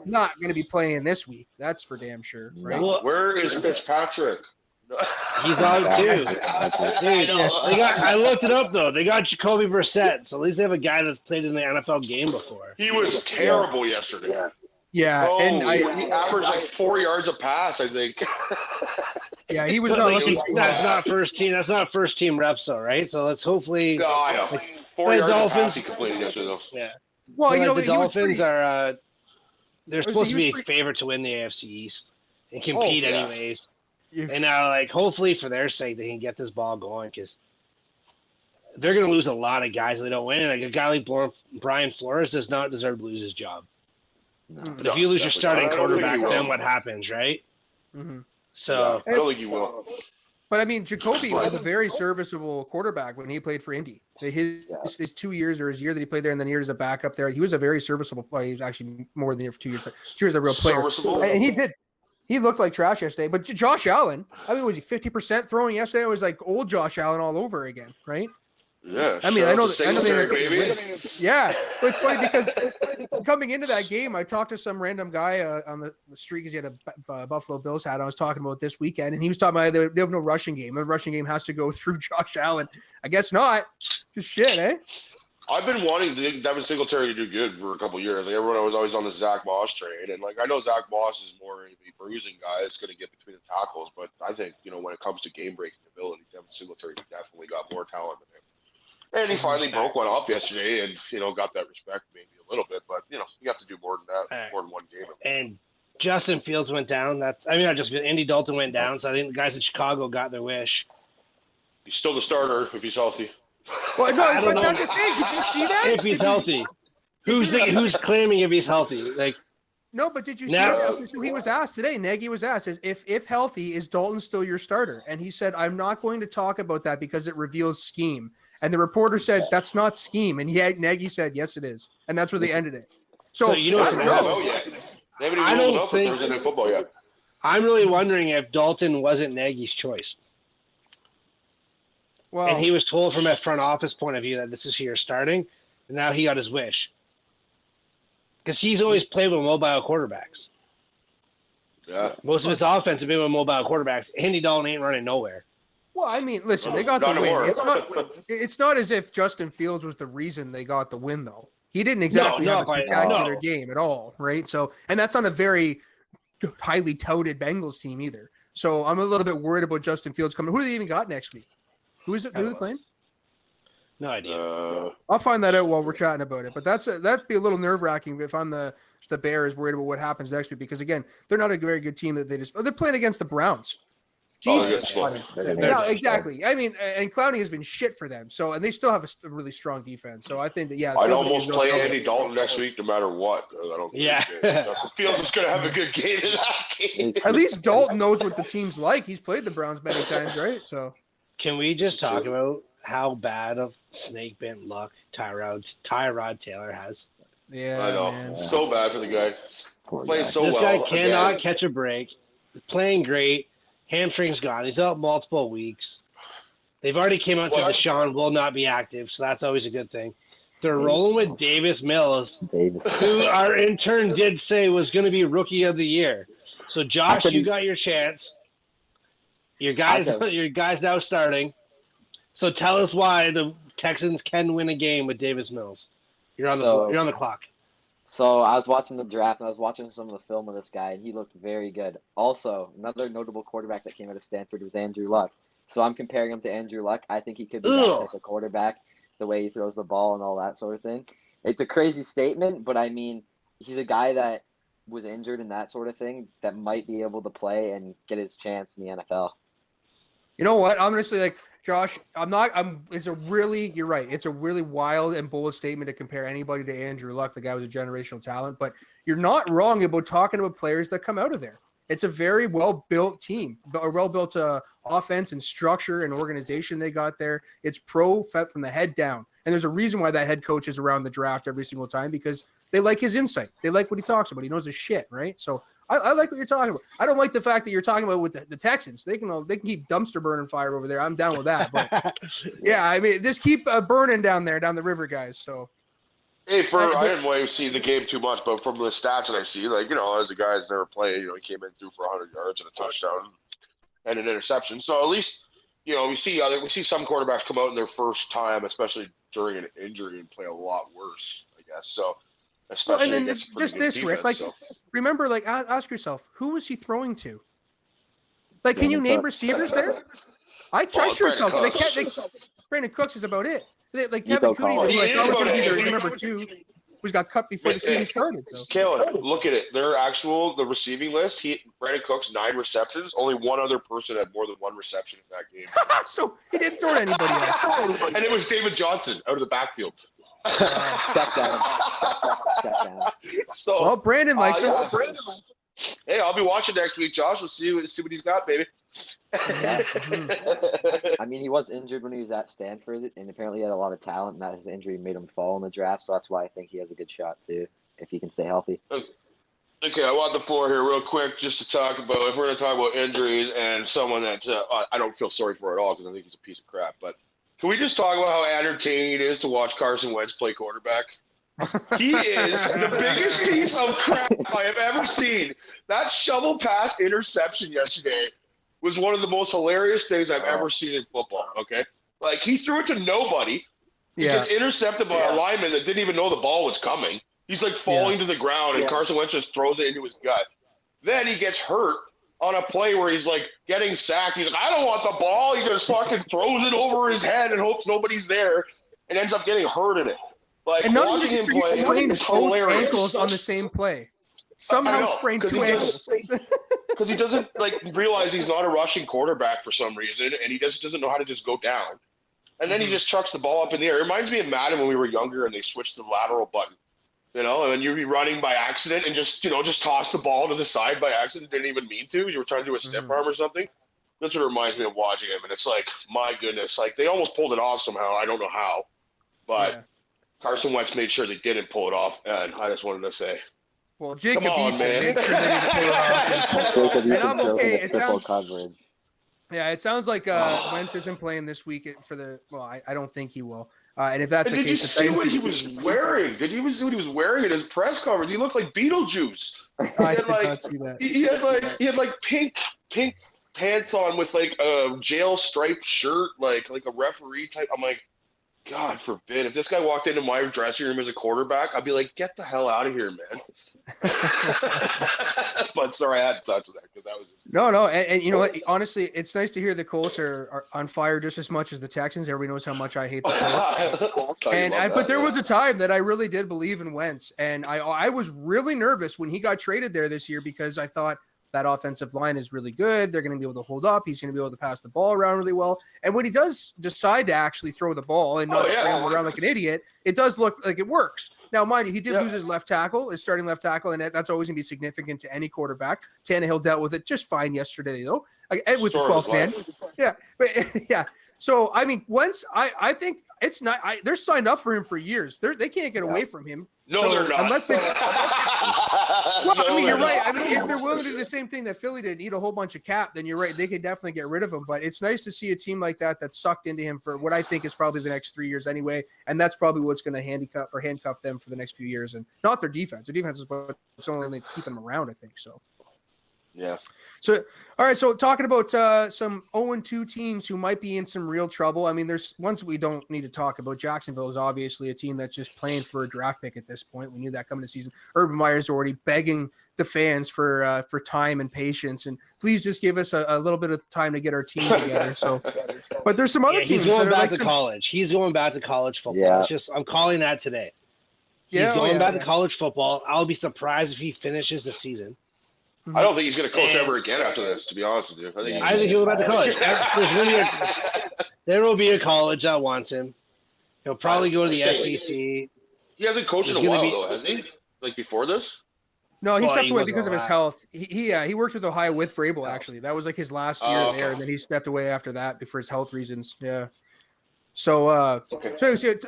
not going to be playing this week. That's for damn sure, right? Well, where is Fitzpatrick? He's out too. I looked it up though. They got Jacoby Brissett, so at least they have a guy that's played in the NFL game before. He was terrible yesterday. Yeah, and he averaged like 4 yards a pass, I think. Yeah, he was not looking. That's not first team. That's not first team reps, though, right? So let's hopefully. No, I know. 4 yards a pass he completed yesterday, though. Yeah. Well, the Dolphins are. They're supposed to be a favorite to win the AFC East and compete anyways. And now, hopefully for their sake, they can get this ball going because they're going to lose a lot of guys if they don't win. And a guy like Brian Flores does not deserve to lose his job. But if you lose your starting quarterback, then what happens, right? Mm-hmm. So I don't think you will. But I mean, Jacoby was a very serviceable quarterback when he played for Indy. His 2 years or his year that he played there, and then years as a backup there, he was a very serviceable player. He was actually more than 2 years, but 2 years a real player. And he did. He looked like trash yesterday, but Josh Allen, I mean, was he 50% throwing yesterday? It was like old Josh Allen all over again, right? Yeah. I mean, I know they yeah, but it's funny because coming into that game, I talked to some random guy on the street because he had a Buffalo Bills hat. I was talking about this weekend, and he was talking about they have no rushing game. The rushing game has to go through Josh Allen. I guess not. Just shit, eh? I've been wanting Devin Singletary to do good for a couple of years. Like everyone was always on the Zach Moss train, and I know Zach Moss is more a bruising guy. It's going to get between the tackles, but I think when it comes to game breaking ability, Devin Singletary definitely got more talent than him. And he finally broke one off yesterday, and got that respect maybe a little bit. But you have to do more than that, more than one game. And Justin Fields went down. Andy Dalton went down. So I think the guys in Chicago got their wish. He's still the starter if he's healthy. Well, no, but that's the thing. Did you see that? If he's healthy, who's claiming if he's healthy? No, but did you see that? So he was asked today, Nagy was asked, if healthy, is Dalton still your starter? And he said, I'm not going to talk about that because it reveals scheme. And the reporter said, that's not scheme. And Nagy said, yes, it is. And that's where they ended it. So you don't know yet. They haven't even ruled up for Thursday Night Football yet. I'm really wondering if Dalton wasn't Nagy's choice. Well, and he was told from a front office point of view that this is who you're starting, and now he got his wish. Because he's always played with mobile quarterbacks. Yeah. Most of his offense has been with mobile quarterbacks. Andy Dalton ain't running nowhere. Well, I mean, listen, they got the win. It's not as if Justin Fields was the reason they got the win, though. He didn't exactly have a spectacular game at all, right? So, and that's on a very highly touted Bengals team either. So I'm a little bit worried about Justin Fields coming. Who do they even got next week? Who is it? Who are they playing? No idea. I'll find that out while we're chatting about it. But that'd be a little nerve-wracking if I'm the Bears worried about what happens next week because again, they're not a very good team that they're playing against the Browns. Jesus. No, exactly. I mean, and Clowney has been shit for them. So, and they still have a really strong defense. So I think that I'd almost play Andy Dalton next week, no matter what. I don't think Fields is going to have a good game in that game. At least Dalton knows what the team's like. He's played the Browns many times, right? So, can we just talk about how bad of snake bent luck Tyrod Taylor has? Yeah, I know. Man. So bad for the guy. Plays so well. This guy cannot catch a break. He's playing great. Hamstring's gone. He's out multiple weeks. They've already came out to Deshaun will not be active, so that's always a good thing. They're rolling with Davis Mills, who our intern did say was going to be Rookie of the Year. So, Josh, you got your chance. Your guy's now starting. So tell us why the Texans can win a game with Davis Mills. You're on the clock. So I was watching the draft, and I was watching some of the film of this guy, and he looked very good. Also, another notable quarterback that came out of Stanford was Andrew Luck. So I'm comparing him to Andrew Luck. I think he could be that type of quarterback, the way he throws the ball and all that sort of thing. It's a crazy statement, but I mean, he's a guy that was injured and that sort of thing that might be able to play and get his chance in the NFL. You know what? Honestly, Josh, you're right. It's a really wild and bold statement to compare anybody to Andrew Luck. The guy was a generational talent, but you're not wrong about talking about players that come out of there. It's a very well-built team, a well-built offense and structure and organization they got there. It's pro from the head down. And there's a reason why that head coach is around the draft every single time, because they like his insight. They like what he talks about. He knows his shit, right? So I like what you're talking about. I don't like the fact that you're talking about with the Texans. They can keep dumpster burning fire over there. I'm down with that. But yeah, I mean, just keep burning down the river, guys. So. Hey, I didn't really see the game too much, but from the stats that I see, like, as the guy's never played, he came in through for 100 yards and a touchdown and an interception. So at least, we see some quarterbacks come out in their first time, especially during an injury, and play a lot worse, I guess. So especially and then against it's just this, defense, Rick. Like, remember, like, ask yourself, who was he throwing to? Like, can you name receivers there? I sure so. They can't. Brandon Cooks is about it. Like Kevin Cooney, who I thought was going to be their number 2, who's got cut before the season started. So. Kalen, look at it. The receiving list, Brandon Cooks, 9 receptions. Only one other person had more than 1 reception in that game. So he didn't throw to anybody else. And it was David Johnson out of the backfield. Step down. So, well, Brandon likes him. Hey, I'll be watching next week, Josh. We'll see what he's got, baby. I mean, he was injured when he was at Stanford, and apparently he had a lot of talent, and that his injury made him fall in the draft, so that's why I think he has a good shot, too, if he can stay healthy. Okay, I want the floor here real quick just to talk about, if we're going to talk about injuries and someone that I don't feel sorry for at all because I think he's a piece of crap, but can we just talk about how entertaining it is to watch Carson Wentz play quarterback? He is the biggest piece of crap I have ever seen. That shovel pass interception yesterday was one of the most hilarious things I've ever seen in football, okay? Like, he threw it to nobody. He gets intercepted by a lineman that didn't even know the ball was coming. He's, like, falling to the ground, and Carson Wentz just throws it into his gut. Then he gets hurt on a play where he's, like, getting sacked. He's like, I don't want the ball. He just fucking throws it over his head and hopes nobody's there and ends up getting hurt in it. Like, and none of watching him these play is both hilarious. ankles on the same play. Somehow sprained 2 ankles. Because he doesn't realize he's not a rushing quarterback for some reason, and he doesn't know how to just go down. And then he just chucks the ball up in the air. It reminds me of Madden when we were younger and they switched the lateral button. And you'd be running by accident and just toss the ball to the side by accident. Didn't even mean to. You were trying to do a stiff arm or something. That's what it reminds me of watching him. And it's like, my goodness, like, they almost pulled it off somehow. I don't know how, but Carson Wentz made sure they didn't pull it off. And I just wanted to say, well, Jacob on, Eason man. made sure they didn't pull it off. And I'm okay. It sounds coverage. Yeah, it sounds like Wentz isn't playing this week for the. Well, I don't think he will. And if that's the did case, you see what he was wearing? Did you see what he was wearing at his press conference? He looked like Beetlejuice. I did not see that. He had like pink pants on with like a jail striped shirt, like a referee type. I'm like, God forbid, if this guy walked into my dressing room as a quarterback, I'd be like, get the hell out of here, man. But sorry, I had to touch that because that was just No, and you know what? Honestly, it's nice to hear the Colts are on fire just as much as the Texans. Everybody knows how much I hate the Colts. But there was a time that I really did believe in Wentz, and I was really nervous when he got traded there this year because I thought that offensive line is really good. They're going to be able to hold up. He's going to be able to pass the ball around really well. And when he does decide to actually throw the ball and not scramble around like an idiot, it does look like it works. Now, mind you, he did lose his left tackle, his starting left tackle, and that's always going to be significant to any quarterback. Tannehill dealt with it just fine yesterday, though, with the 12th man. Yeah, but yeah. So, I mean, Wentz, I think it's not – they're signed up for him for years. They can't get away from him. No, they're not. Unless they – well, I mean, you're right. I mean, if they're willing to do the same thing that Philly did, eat a whole bunch of cap, then you're right. They could definitely get rid of him. But it's nice to see a team like that that's sucked into him for what I think is probably the next 3 years anyway. And that's probably what's going to handcuff them for the next few years. And not their defense. Their defense is what's only that's keeping them around, I think. So. Yeah. So, all right. So talking about some 0-2 teams who might be in some real trouble. I mean, there's ones we don't need to talk about. Jacksonville is obviously a team that's just playing for a draft pick at this point. We knew that coming to season. Urban Meyer's already begging the fans for time and patience. And please just give us a little bit of time to get our team together. So, but there's some other teams. He's going back to college. He's going back to college football. Yeah. It's just I'm calling that today. He's going back to college football. I'll be surprised if he finishes the season. I don't think he's going to coach ever again after this, to be honest with you. I think he'll go back to college. There will be a college that wants him. He'll probably go to the SEC. He hasn't coached in a while, though, has he? Like before this? No, he Well, stepped he away wasn't because of his allowed. health. He worked with Ohio with Vrabel, actually. That was like his last year okay. there, and then he stepped away after that for his health reasons. Yeah. So, Okay.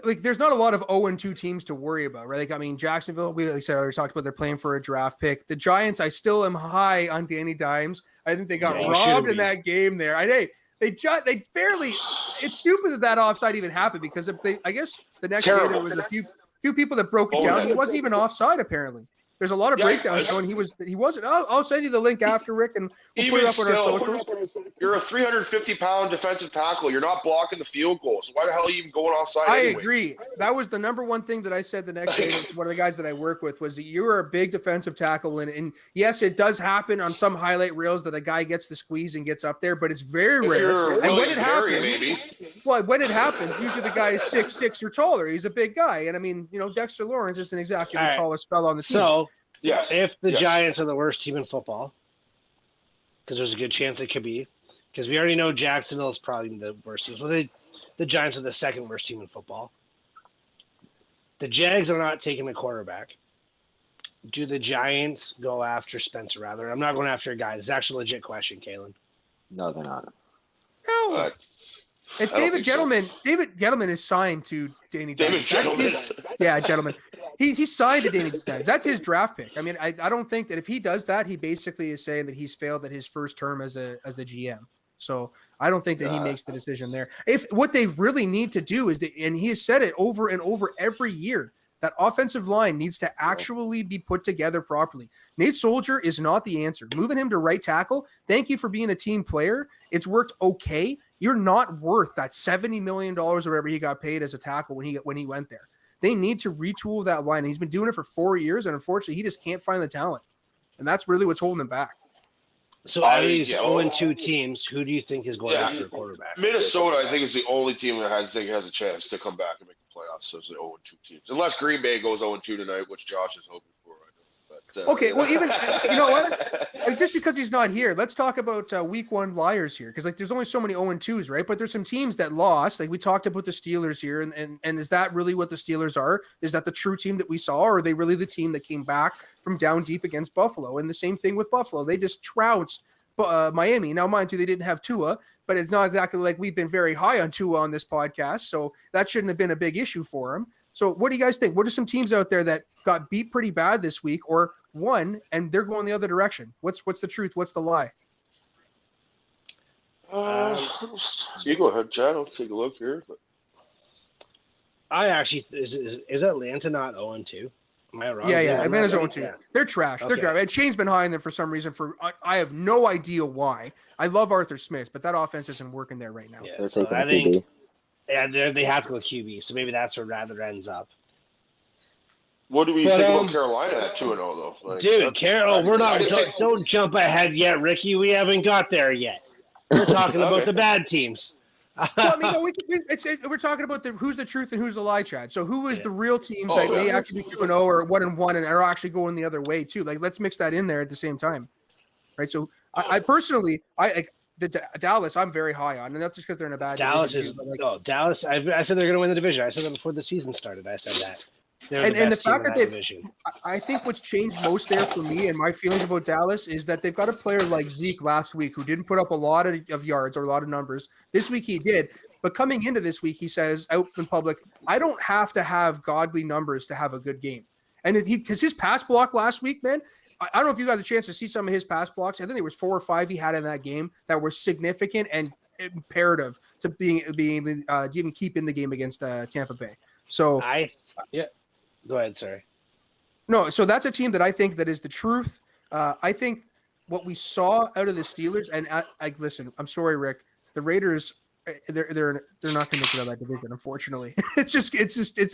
like, there's not a lot of 0-2 teams to worry about, right? Like, I mean, Jacksonville, we like I said, I already talked about they're playing for a draft pick. The Giants, I still am high on Danny Dimes. I think they got Yeah, you robbed shouldn't in be. that game there. They barely. It's stupid that offside even happened because if I guess the next day there Terrible. was a few people that broke it down. He wasn't even offside apparently. There's a lot of Yeah, breakdowns showing he wasn't. I'll send you the link after, Rick, and we'll put it up on our socials. You're a 350-pound defensive tackle. You're not blocking the field goal. So why the hell are you even going offside I anyway? agree. That was the number one thing that I said the next day to one of the guys that I work with was that you're a big defensive tackle. And yes, it does happen on some highlight reels that a guy gets the squeeze and gets up there, but it's very If rare. you're And when William it Perry, happens, maybe. when it happens, usually the guy is 6'6" or taller. He's a big guy. And I mean, Dexter Lawrence isn't exactly the All right. tallest fellow on the team. So, Yes. if the Yes. Giants are the worst team in football, because there's a good chance they could be, because we already know Jacksonville is probably the worst team. So the Giants are the second worst team in football. The Jags are not taking a quarterback. Do the Giants go after Spencer Rattler? I'm not going after a guy. This is actually a legit question, Kalen. No, they're not. No. Uh, And I don't David think so. Gettleman is signed to Danny David Dimes. Gettleman. Gentleman. He's signed to Danny Dimes. That's his draft pick. I mean, I don't think that if he does that, he basically is saying that he's failed at his first term as the GM. So I don't think that he makes the decision there. If what they really need to do is, and he has said it over and over every year, that offensive line needs to actually be put together properly. Nate Soldier is not the answer. Moving him to right tackle, thank you for being a team player. It's worked okay. You're not worth that $70 million or whatever he got paid as a tackle when he went there. They need to retool that line. He's been doing it for 4 years, and unfortunately, he just can't find the talent. And that's really what's holding him back. So out of these 0-2 teams, who do you think is going after a quarterback? Minnesota, I think, is the only team that has a chance to come back and make the playoffs. So it's the 0-2 teams, unless Green Bay goes 0-2 tonight, which Josh is hoping for. I know. But, Okay, well, even you know what? Just because he's not here, let's talk about week one liars here, because like there's only so many 0-2s, right? But there's some teams that lost. Like we talked about the Steelers here, and is that really what the Steelers are? Is that the true team that we saw, or are they really the team that came back from down deep against Buffalo? And the same thing with Buffalo, they just trounced Miami. Now, mind you, they didn't have Tua, but it's not exactly like we've been very high on Tua on this podcast, so that shouldn't have been a big issue for him. So what do you guys think? What are some teams out there that got beat pretty bad this week or won and they're going the other direction? What's the truth? What's the lie? You go ahead, Chad. I'll take a look here. But I actually is Atlanta not 0-2? Am I wrong? Yeah, I'm Atlanta's not 0-2. right. They're trash. They're Okay. garbage. And Shane's been high on them for some reason. I have no idea why. I love Arthur Smith, but that offense isn't working there right now. Yeah, They're so taking I a think QB. they have to go QB. So maybe that's where Rattler ends up. what do we But, think about Carolina at 2-0 though? Like, Dude, that's- Carol, we're I not. just think- Don't jump ahead yet, Ricky. We haven't got there yet. We're talking about Okay. the bad teams. Well, I mean, no, we're talking about who's the truth and who's the lie, Chad. So who is Yeah. the real teams Oh, that yeah. may actually be 2-0 or 1-1 and are actually going the other way too? Like, let's mix that in there at the same time, right? So I personally, Dallas, I'm very high on, and not just because they're in a bad Dallas division is too, but like, Dallas. I said they're going to win the division. I said that before the season started. I said that. They're And the best team fact in that they've- division. I think what's changed most there for me and my feelings about Dallas is that they've got a player like Zeke last week who didn't put up a lot of yards or a lot of numbers. This week he did, but coming into this week he says out in public, I don't have to have godly numbers to have a good game. And because his pass block last week, man, I don't know if you got the chance to see some of his pass blocks. I think there was 4 or 5 he had in that game that were significant and imperative to being to even keep in the game against Tampa Bay. So Go ahead, sorry. no, so that's a team that I think that is the truth. I think what we saw out of the Steelers, and I listen, I'm sorry, Rick, the Raiders, they're not going to get out of that division, unfortunately. It's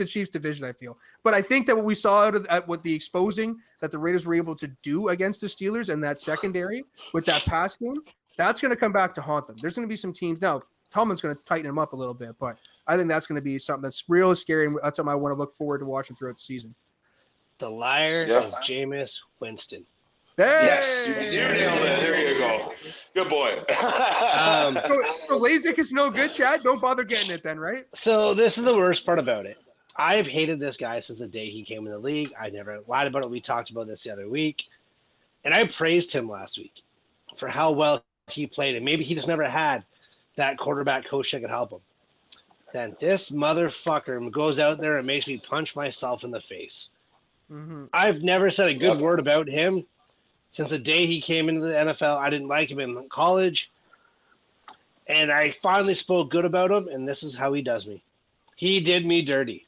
a Chiefs division, I feel. But I think that what we saw out of what the exposing that the Raiders were able to do against the Steelers and that secondary with that pass game, that's going to come back to haunt them. There's going to be some teams now. Tomlin's going to tighten him up a little bit, but I think that's going to be something that's real scary, and that's something I want to look forward to watching throughout the season. The liar Yep. is Jameis Winston. Hey! Yes, you nailed it. There you go. Good boy. So LASIK is no good, Chad. Don't bother getting it then, right? So this is the worst part about it. I've hated this guy since the day he came in the league. I never lied about it. We talked about this the other week. And I praised him last week for how well he played. And maybe he just never had that quarterback coach that could help him. Then this motherfucker goes out there and makes me punch myself in the face. Mm-hmm. I've never said a good word about him since the day he came into the NFL. I didn't like him in college. And I finally spoke good about him, and this is how he does me. He did me dirty.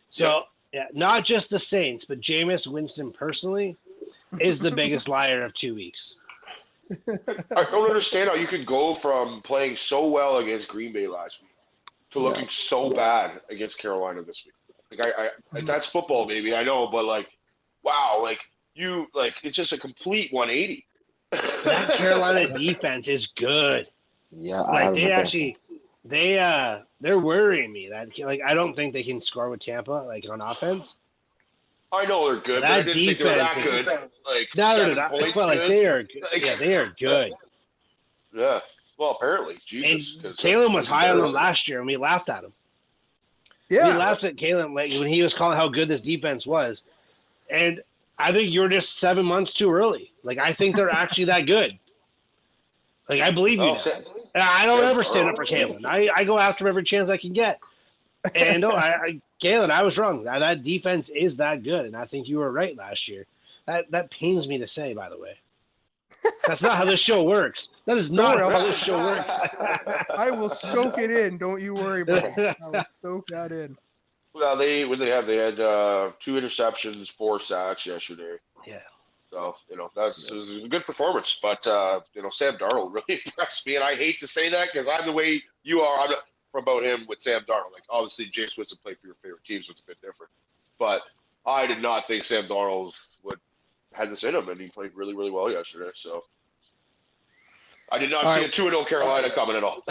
So, yeah, not just the Saints, but Jameis Winston personally is the biggest liar of 2 weeks. I don't understand how you could go from playing so well against Green Bay last week to looking so bad against Carolina this week. Like I that's football, baby. I know, but like, wow, like it's just a complete 180. That Carolina defense is good. Yeah, Like they're worrying me. That like I don't think they can score with Tampa like on offense. I know they're good, but That I didn't think they were that defense good. Like No, 7 points, well, like good. they are. Yeah, they are good. Yeah. Well, apparently, And Jesus. Kalen was high on them last year, and we laughed at him. Yeah. We laughed at Kalen like when he was calling how good this defense was, and I think you're just 7 months too early. Like I think they're actually that good. Like I believe you. Now. And I don't ever stand up for Kalen. I go after him every chance I can get. And no, Kalen, I was wrong. That defense is that good, and I think you were right last year. That pains me to say, by the way. That's not how this show works. That is not how this show works. I will soak it in. Don't you worry about it. I will soak that in. Well, they had 2 interceptions, 4 sacks yesterday. Yeah. So it was a good performance. But Sam Darnold really impressed me, and I hate to say that because I'm the way you are. I'm about him with Sam Darnold. Like obviously, James Winston played for your favorite teams was a bit different, but I did not think Sam Darnold had this in him, and he played really, really well yesterday. So I did not see a 2-0 Carolina coming at all.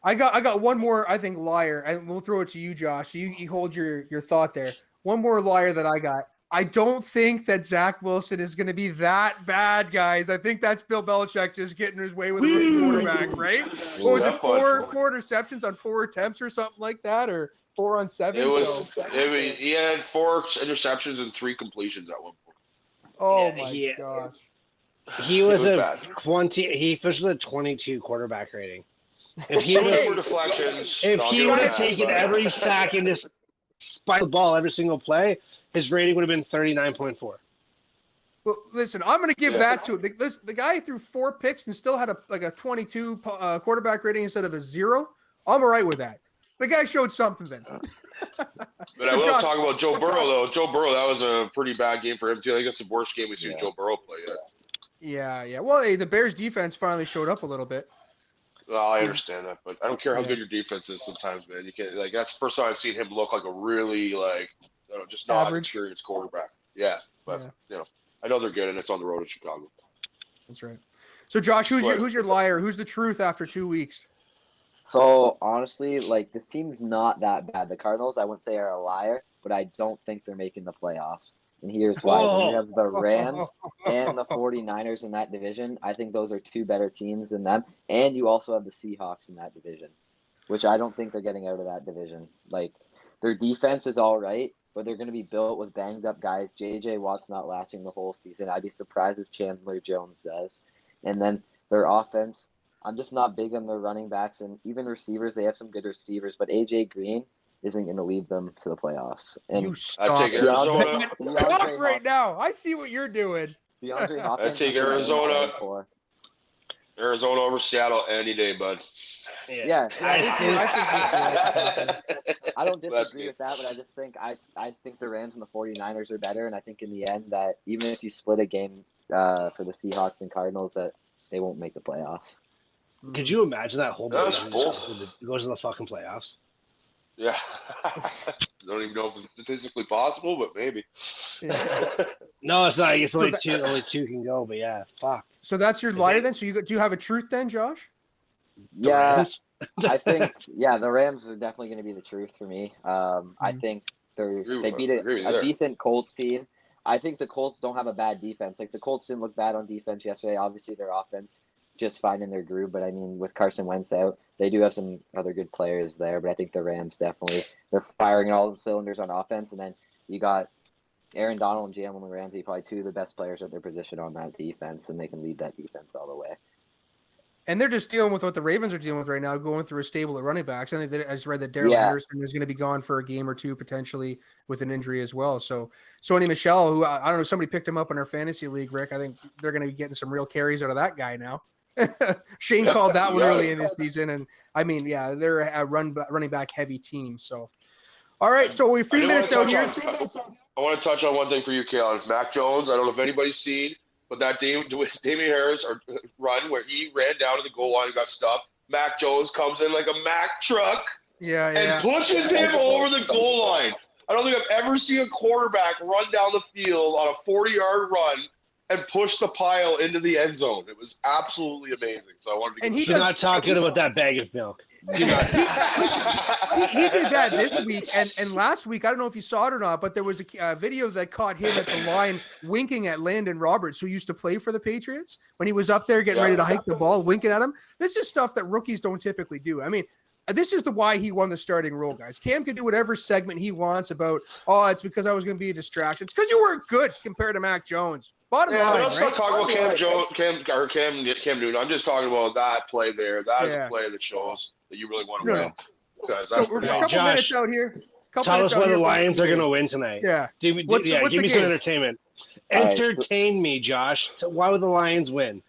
I got one more, I think, liar, and we'll throw it to you, Josh. You hold your thought there. One more liar that I got. I don't think that Zach Wilson is going to be that bad, guys. I think that's Bill Belichick just getting his way with a rookie quarterback, right? What was it, four interceptions on 4 attempts or something like that, or 4 on 7? He had 4 interceptions and 3 completions at one point. Oh my gosh! He was a 20. He finished with a 22 quarterback rating. If he would have taken every sack and just spiked the ball every single play, his rating would have been 39.4. Well, listen, I'm going to give that to him. The guy threw 4 picks and still had a 22 quarterback rating instead of a 0. I'm all right with that. The guy showed something then. But I will talk about Joe Burrow, though. Joe Burrow, that was a pretty bad game for him, too. I think that's the worst game we've seen Joe Burrow play yet. Yeah. Well, the Bears' defense finally showed up a little bit. Well, I understand that, but I don't care how good your defense is sometimes, man. You can't that's the first time I've seen him look like a really just not experienced quarterback. Yeah, but I know they're good, and it's on the road in Chicago. That's right. So, Josh, who's your liar? Who's the truth after 2 weeks? So honestly, this team's not that bad. The Cardinals, I wouldn't say are a liar, but I don't think they're making the playoffs. And here's why. When you have the Rams and the 49ers in that division, I think those are 2 better teams than them. And you also have the Seahawks in that division, which I don't think they're getting out of that division. Their defense is all right, but they're going to be built with banged-up guys. J.J. Watt's not lasting the whole season. I'd be surprised if Chandler Jones does. And then their offense, I'm just not big on their running backs and even receivers. They have some good receivers, but A.J. Green isn't going to lead them to the playoffs. And you stop Arizona. Talk right now. I see what you're doing. DeAndre Hopkins. I take Arizona. Arizona over Seattle any day, bud. Yeah. I I don't disagree with that, but I just think I think the Rams and the 49ers are better, and I think in the end that even if you split a game for the Seahawks and Cardinals, that they won't make the playoffs. Could you imagine that whole division goes to the fucking playoffs? Yeah. Don't even know if it's statistically possible, but maybe. No, it's not. It's only two can go, but yeah, fuck. So that's your liar then? So do you have a truth then, Josh? Yeah, I think the Rams are definitely going to be the truth for me. I think they beat a decent Colts team. I think the Colts don't have a bad defense. The Colts didn't look bad on defense yesterday. Obviously, their offense just finding their groove. But I mean, with Carson Wentz out, they do have some other good players there. But I think the Rams definitely, they're firing all the cylinders on offense. And then you got Aaron Donald and Jalen Ramsey, probably two of the best players at their position on that defense, and they can lead that defense all the way. And they're just dealing with what the Ravens are dealing with right now, going through a stable of running backs. I think I just read that Darrell Henderson is going to be gone for a game or two, potentially with an injury as well. So Sony Michel, who I don't know, somebody picked him up in our fantasy league, Rick. I think they're going to be getting some real carries out of that guy now. Shane called that one early in this season. And I mean, yeah, they're a running back heavy team. So, all right. So we're 3 minutes out here. I want to touch on one thing for you, Kalen. Mac Jones, I don't know if anybody's seen, but that Damian Harris run where he ran down to the goal line and got stuffed. Mac Jones comes in like a Mack truck and pushes him over the goal line. I don't think I've ever seen a quarterback run down the field on a 40-yard run and push the pile into the end zone. It was absolutely amazing. So I wanted to. And he's not talking about that bag of milk. He did that this week and last week. I don't know if you saw it or not, but there was a video that caught him at the line winking at Landon Roberts, who used to play for the Patriots, when he was up there getting ready to hike the ball, winking at him. This is stuff that rookies don't typically do. I mean, this is why he won the starting role, guys. Cam can do whatever segment he wants about, it's because I was going to be a distraction. It's because you weren't good compared to Mac Jones. Bottom line, let's not talk about Cam Newton. I'm just talking about that play there. That is a play that shows that you really want to win. So we're a couple minutes out here. Tell us why the Lions are going to win tonight. Yeah. Give me some entertainment. Entertain me, Josh. Why would the Lions win?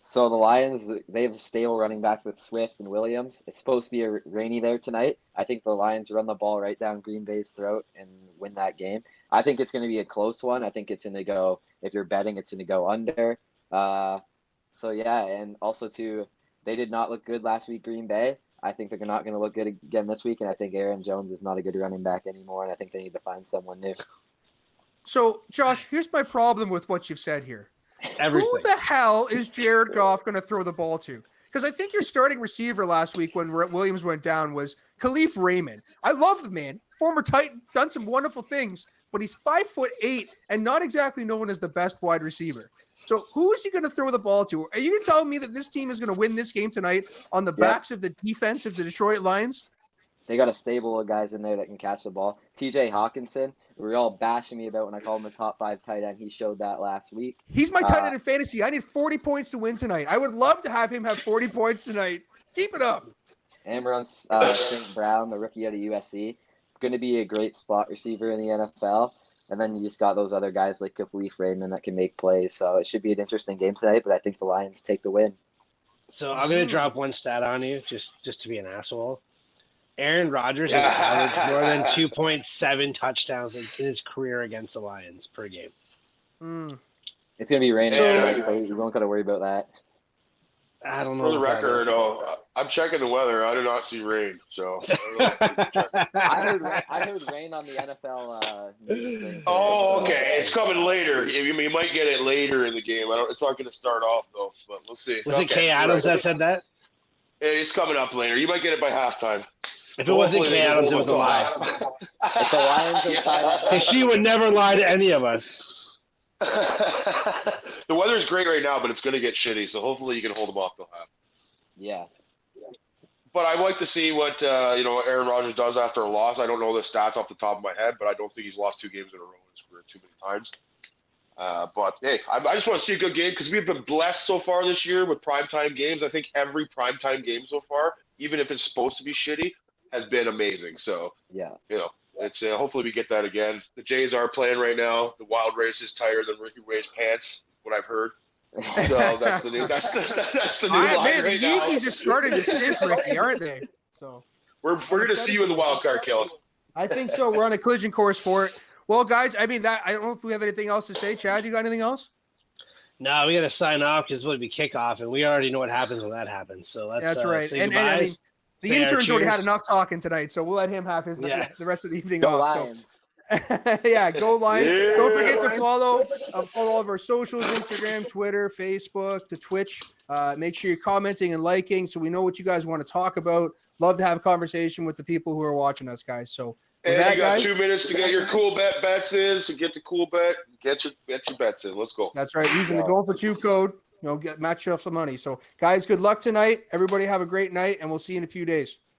So the Lions, they have stable running backs with Swift and Williams. It's supposed to be rainy there tonight. I think the Lions run the ball right down Green Bay's throat and win that game. I think it's going to be a close one. I think it's going to go, if you're betting, it's going to go under. And also, too, they did not look good last week, Green Bay. I think they're not going to look good again this week, and I think Aaron Jones is not a good running back anymore, and I think they need to find someone new. So, Josh, here's my problem with what you've said here. Everything. Who the hell is Jared Goff going to throw the ball to? Because I think your starting receiver last week when Williams went down was Khalif Raymond. I love the man, former Titan, done some wonderful things, but he's 5'8" and not exactly known as the best wide receiver. So who is he going to throw the ball to? Are you going to tell me that this team is going to win this game tonight on the backs of the defense of the Detroit Lions? They got a stable of guys in there that can catch the ball. TJ Hawkinson, we were all bashing me about when I called him a top 5 tight end. He showed that last week. He's my tight end in fantasy. I need 40 points to win tonight. I would love to have him have 40 points tonight. Keep it up. Amron St. Brown, the rookie out of USC, going to be a great slot receiver in the NFL. And then you just got those other guys like Khalif Raymond that can make plays. So it should be an interesting game tonight, but I think the Lions take the win. So I'm going to drop one stat on you just to be an asshole. Aaron Rodgers has averaged more than 2.7 touchdowns in his career against the Lions per game. It's going to be raining, so you don't got to worry about that. I don't know. For the record, I'm checking the weather. I do not see rain, so I heard rain on the NFL news thing. Oh, okay. It's coming later. You might get it later in the game. It's not going to start off, though, but we'll see. Was it Kay Adams that said that? It's coming up later. You might get it by halftime. If it wasn't Kay Adams, it was a lie. If the Lions she would never lie to any of us. The weather's great right now, but it's going to get shitty, so hopefully you can hold them off till half. Yeah. But I'd like to see what Aaron Rodgers does after a loss. I don't know the stats off the top of my head, but I don't think he's lost 2 games in a row in his career too many times. But, hey, I just want to see a good game because we've been blessed so far this year with primetime games. I think every primetime game so far, even if it's supposed to be shitty, has been amazing. So, it's hopefully we get that again. The Jays are playing right now. The Wild Race is tighter than Ricky Ray's pants, what I've heard. So that's the new. That's the new line man, right the now. Yankees are starting to sink, Ricky, aren't they? So we're going to see you in the wild card, Kellen. I think so. We're on a collision course for it. Well, guys, I mean I don't know if we have anything else to say. Chad, you got anything else? No, we got to sign off because it would be kickoff, and we already know what happens when that happens. So that's right. Say And I mean, the intern's already had enough talking tonight, so we'll let him have the rest of the evening off. Lions. So. Go Lions. Yeah. Don't forget to follow all of our socials, Instagram, Twitter, Facebook, the Twitch. Make sure you're commenting and liking so we know what you guys want to talk about. Love to have a conversation with the people who are watching us, guys. So you got 2 minutes to get your cool bets in. So get the cool bet. Get your bets in. Let's go. That's right. Using the Goin for 2 code. Get match you up some money. So, guys, good luck tonight. Everybody have a great night, and we'll see you in a few days.